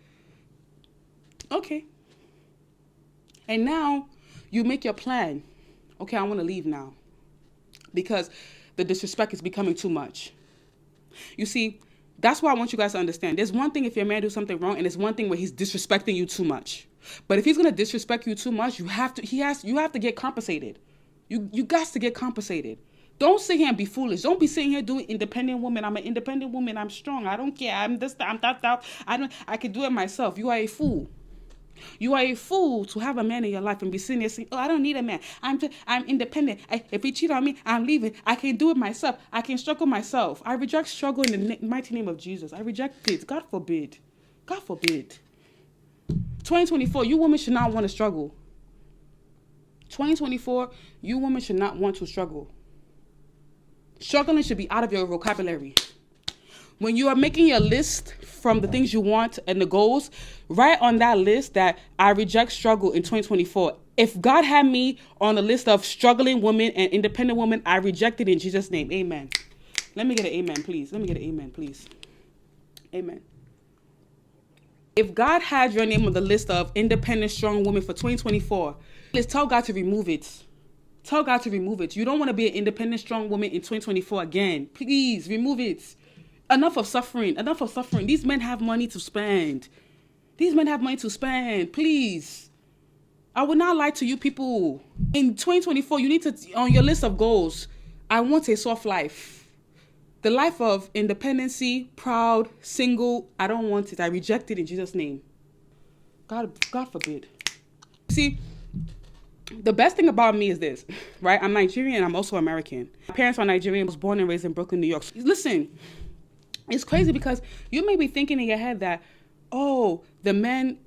And now you make your plan. Okay, I want to leave now because the disrespect is becoming too much. You see, that's why I want you guys to understand. There's one thing if your man do something wrong, and there's one thing where he's disrespecting you too much. But if he's gonna disrespect you too much, you have to get compensated. You guys to get compensated. Don't sit here and be foolish. Don't be sitting here doing independent woman. I'm an independent woman. I'm strong. I don't care. I'm this. I'm that. I can do it myself. You are a fool. You are a fool to have a man in your life and be sitting there saying, oh, I don't need a man. I'm independent. If he cheat on me, I'm leaving. I can do it myself. I can struggle myself. I reject struggle in the mighty name of Jesus. I reject it. God forbid. 2024, you women should not want to struggle. 2024, you women should not want to struggle. Struggling should be out of your vocabulary. When you are making your list from the things you want and the goals, write on that list that I reject struggle in 2024. If God had me on the list of struggling women and independent women, I reject it in Jesus' name. Amen. Let me get an amen, please. Amen. If God had your name on the list of independent, strong women for 2024, please tell God to remove it. You don't want to be an independent, strong woman in 2024 again. Please remove it. Enough of suffering. These men have money to spend. Please. I will not lie to you people. In 2024, you need to, on your list of goals, I want a soft life. The life of independency, proud, single, I don't want it. I reject it in Jesus' name. God forbid. See, the best thing about me is this, right? I'm Nigerian. I'm also American. My parents are Nigerian. I was born and raised in Brooklyn, New York. Listen, it's crazy because you may be thinking in your head that, oh, the men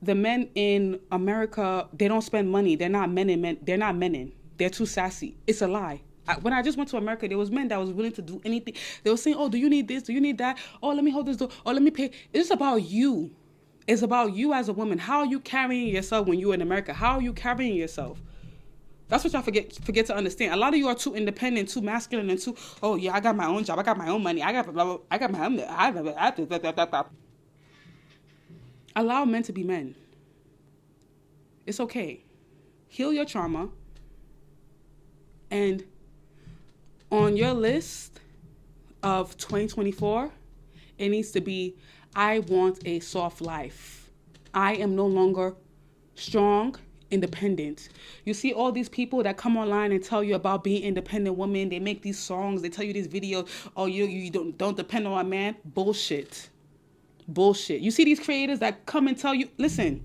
in America, they don't spend money. They're not men. They're too sassy. It's a lie. When I just went to America, there was men that was willing to do anything. They were saying, oh, do you need this? Do you need that? Oh, let me hold this door. Oh, let me pay. It's about you. It's about you as a woman. How are you carrying yourself when you're in America? How are you carrying yourself? That's what y'all forget to understand. A lot of you are too independent, too masculine, and too, oh yeah, I got my own job, I got my own money, I got my own. Allow men to be men. It's okay. Heal your trauma. And on your list of 2024, it needs to be, I want a soft life. I am no longer strong, independent. You see all these people that come online and tell you about being independent women. They make these songs. They tell you these videos. Oh, you don't depend on a man. Bullshit. You see these creators that come and tell you, listen,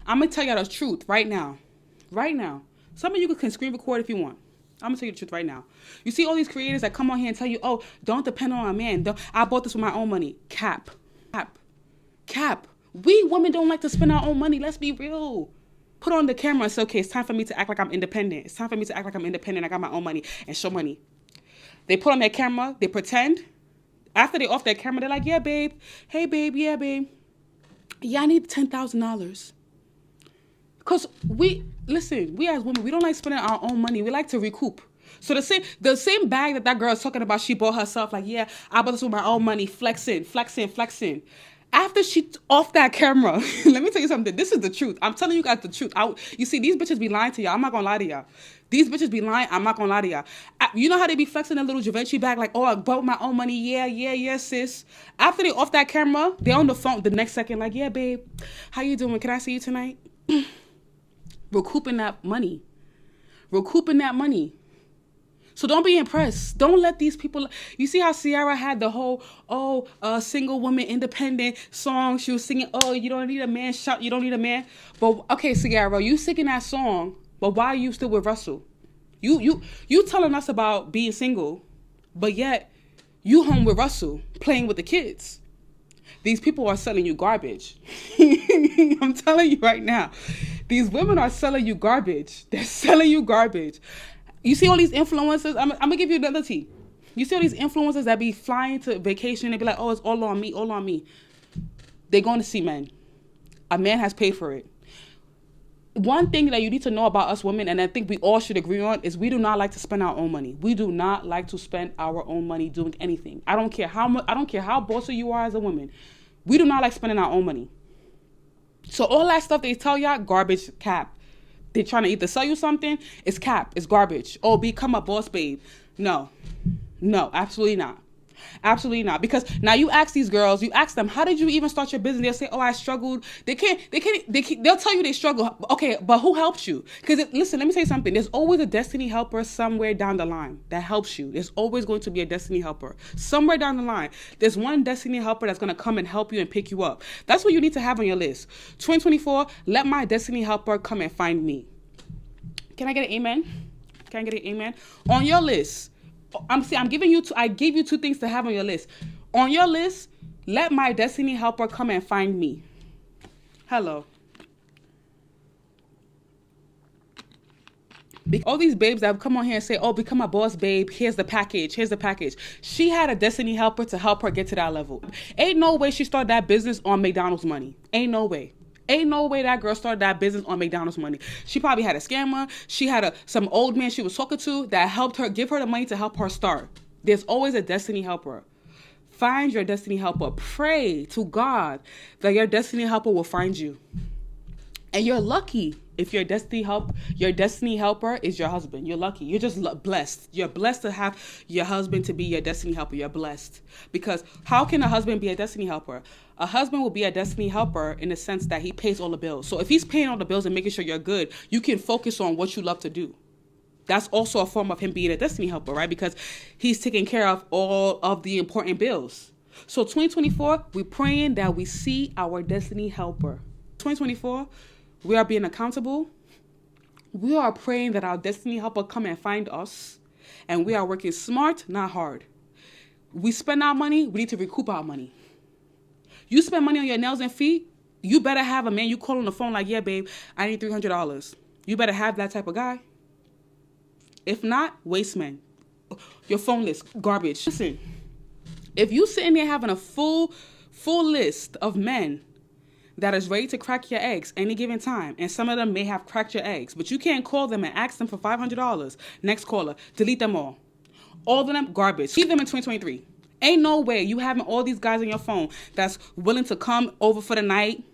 I'm going to tell you the truth right now. Some of you can screen record if you want. I'm gonna tell you the truth right now. You see all these creators that come on here and tell you, oh, don't depend on a man. I bought this with my own money. Cap. We women don't like to spend our own money. Let's be real. Put on the camera and say, okay, it's time for me to act like I'm independent. It's time for me to act like I'm independent. I got my own money and show money. They put on their camera. They pretend. After they off their camera, they're like, yeah, babe. Hey, babe. Yeah, babe. Yeah, I need $10,000. Because we as women, we don't like spending our own money. We like to recoup. So the same bag that girl is talking about, she bought herself, like, yeah, I bought this with my own money, flexing. After she off that camera, let me tell you something. This is the truth. I'm telling you guys the truth. You see, these bitches be lying to y'all. I'm not gonna lie to y'all. These bitches be lying. I'm not gonna lie to y'all. You know how they be flexing a little Givenchy bag, like, oh, I bought my own money. Yeah, sis. After they off that camera, they on the phone the next second, like, yeah, babe, how you doing? Can I see you tonight? Recouping that money. So don't be impressed. Don't let these people. You see how Ciara had the whole, single woman independent song. She was singing, oh, you don't need a man. You don't need a man. But okay, Ciara, you singing that song, but why are you still with Russell? You telling us about being single, but yet you home with Russell playing with the kids. These people are selling you garbage. I'm telling you right now. These women are selling you garbage. They're selling you garbage. You see all these influencers? I'm going to give you another tea. You see all these influencers that be flying to vacation and be like, oh, it's all on me. They're going to see men. A man has paid for it. One thing that you need to know about us women, and I think we all should agree on, is we do not like to spend our own money. We do not like to spend our own money doing anything. I don't care how much. I don't care how bossy you are as a woman. We do not like spending our own money. So all that stuff they tell y'all, garbage, cap. They're trying to either sell you something, it's cap, it's garbage. Oh, become a boss babe. No, absolutely not. Absolutely not. Because now you ask these girls, you ask them, how did you even start your business? They'll say, oh, I struggled. They'll tell you they struggle. Okay, but who helped you? Because listen, let me tell you something. There's always a destiny helper somewhere down the line that helps you. There's always going to be a destiny helper somewhere down the line. There's one destiny helper that's going to come and help you and pick you up. That's what you need to have on your list. 2024, let my destiny helper come and find me. Can I get an amen? Can I get an amen? On your list, I gave you two things to have on your list. On your list, let my destiny helper come and find me. Hello. All these babes that have come on here and say, oh, become a boss babe. Here's the package. She had a destiny helper to help her get to that level. Ain't no way she started that business on McDonald's money. Ain't no way that girl started that business on McDonald's money. She probably had a scammer. She had some old man she was talking to that helped her, give her the money to help her start. There's always a destiny helper. Find your destiny helper. Pray to God that your destiny helper will find you. And you're lucky if your destiny helper is your husband. You're lucky. You're just blessed. You're blessed to have your husband to be your destiny helper. You're blessed. Because how can a husband be a destiny helper? A husband will be a destiny helper in the sense that he pays all the bills. So if he's paying all the bills and making sure you're good, you can focus on what you love to do. That's also a form of him being a destiny helper, right? Because he's taking care of all of the important bills. So 2024, we're praying that we see our destiny helper. 2024, we are being accountable. We are praying that our destiny helper come and find us. And we are working smart, not hard. We spend our money, we need to recoup our money. You spend money on your nails and feet, you better have a man you call on the phone like, yeah, babe, I need $300. You better have that type of guy. If not, waste man. Your phone list, garbage. Listen, if you sitting there having a full list of men that is ready to crack your eggs any given time, and some of them may have cracked your eggs, but you can't call them and ask them for $500. Next caller, delete them all. All of them, garbage. Leave them in 2023. Ain't no way you having all these guys on your phone that's willing to come over for the night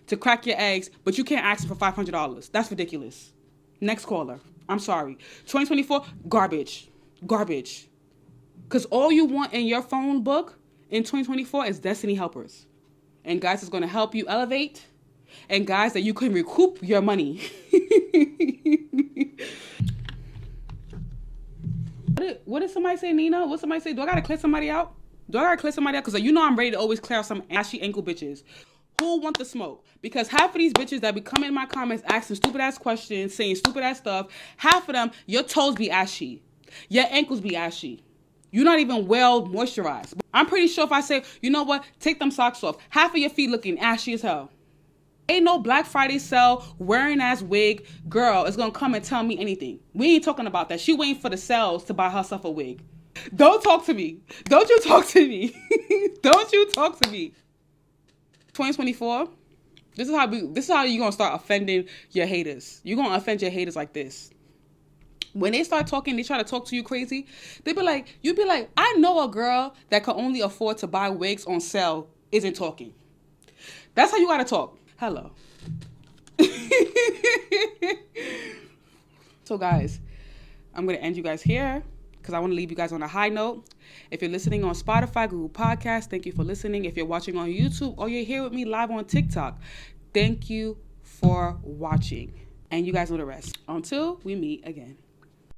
to crack your eggs, but you can't ask them for $500. That's ridiculous. Next caller. I'm sorry. 2024, garbage. Because all you want in your phone book in 2024 is destiny helpers. And guys that's going to help you elevate. And guys that you can recoup your money. What did somebody say, Nina? What somebody say? Do I got to clear somebody out? Because you know I'm ready to always clear out some ashy ankle bitches Who want the smoke? Because half of these bitches that be coming in my comments asking stupid ass questions, saying stupid ass stuff, half of them, your toes be ashy. Your ankles be ashy. You're not even well moisturized. I'm pretty sure if I say, you know what, take them socks off, half of your feet looking ashy as hell. Ain't no Black Friday sale, wearing ass wig girl is gonna come and tell me anything. We ain't talking about that. She waiting for the sales to buy herself a wig. Don't talk to me. Don't you talk to me. Don't you talk to me. 2024, this is how you're gonna start offending your haters. You're gonna offend your haters like this. When they start talking, they try to talk to you crazy. You'd be like, I know a girl that can only afford to buy wigs on sale isn't talking. That's how you gotta talk. Hello. So guys, I'm gonna end you guys here because I want to leave you guys on a high note. If you're listening on Spotify, Google Podcasts, thank you for listening. If you're watching on YouTube or you're here with me live on TikTok, thank you for watching. And you guys know the rest. Until we meet again.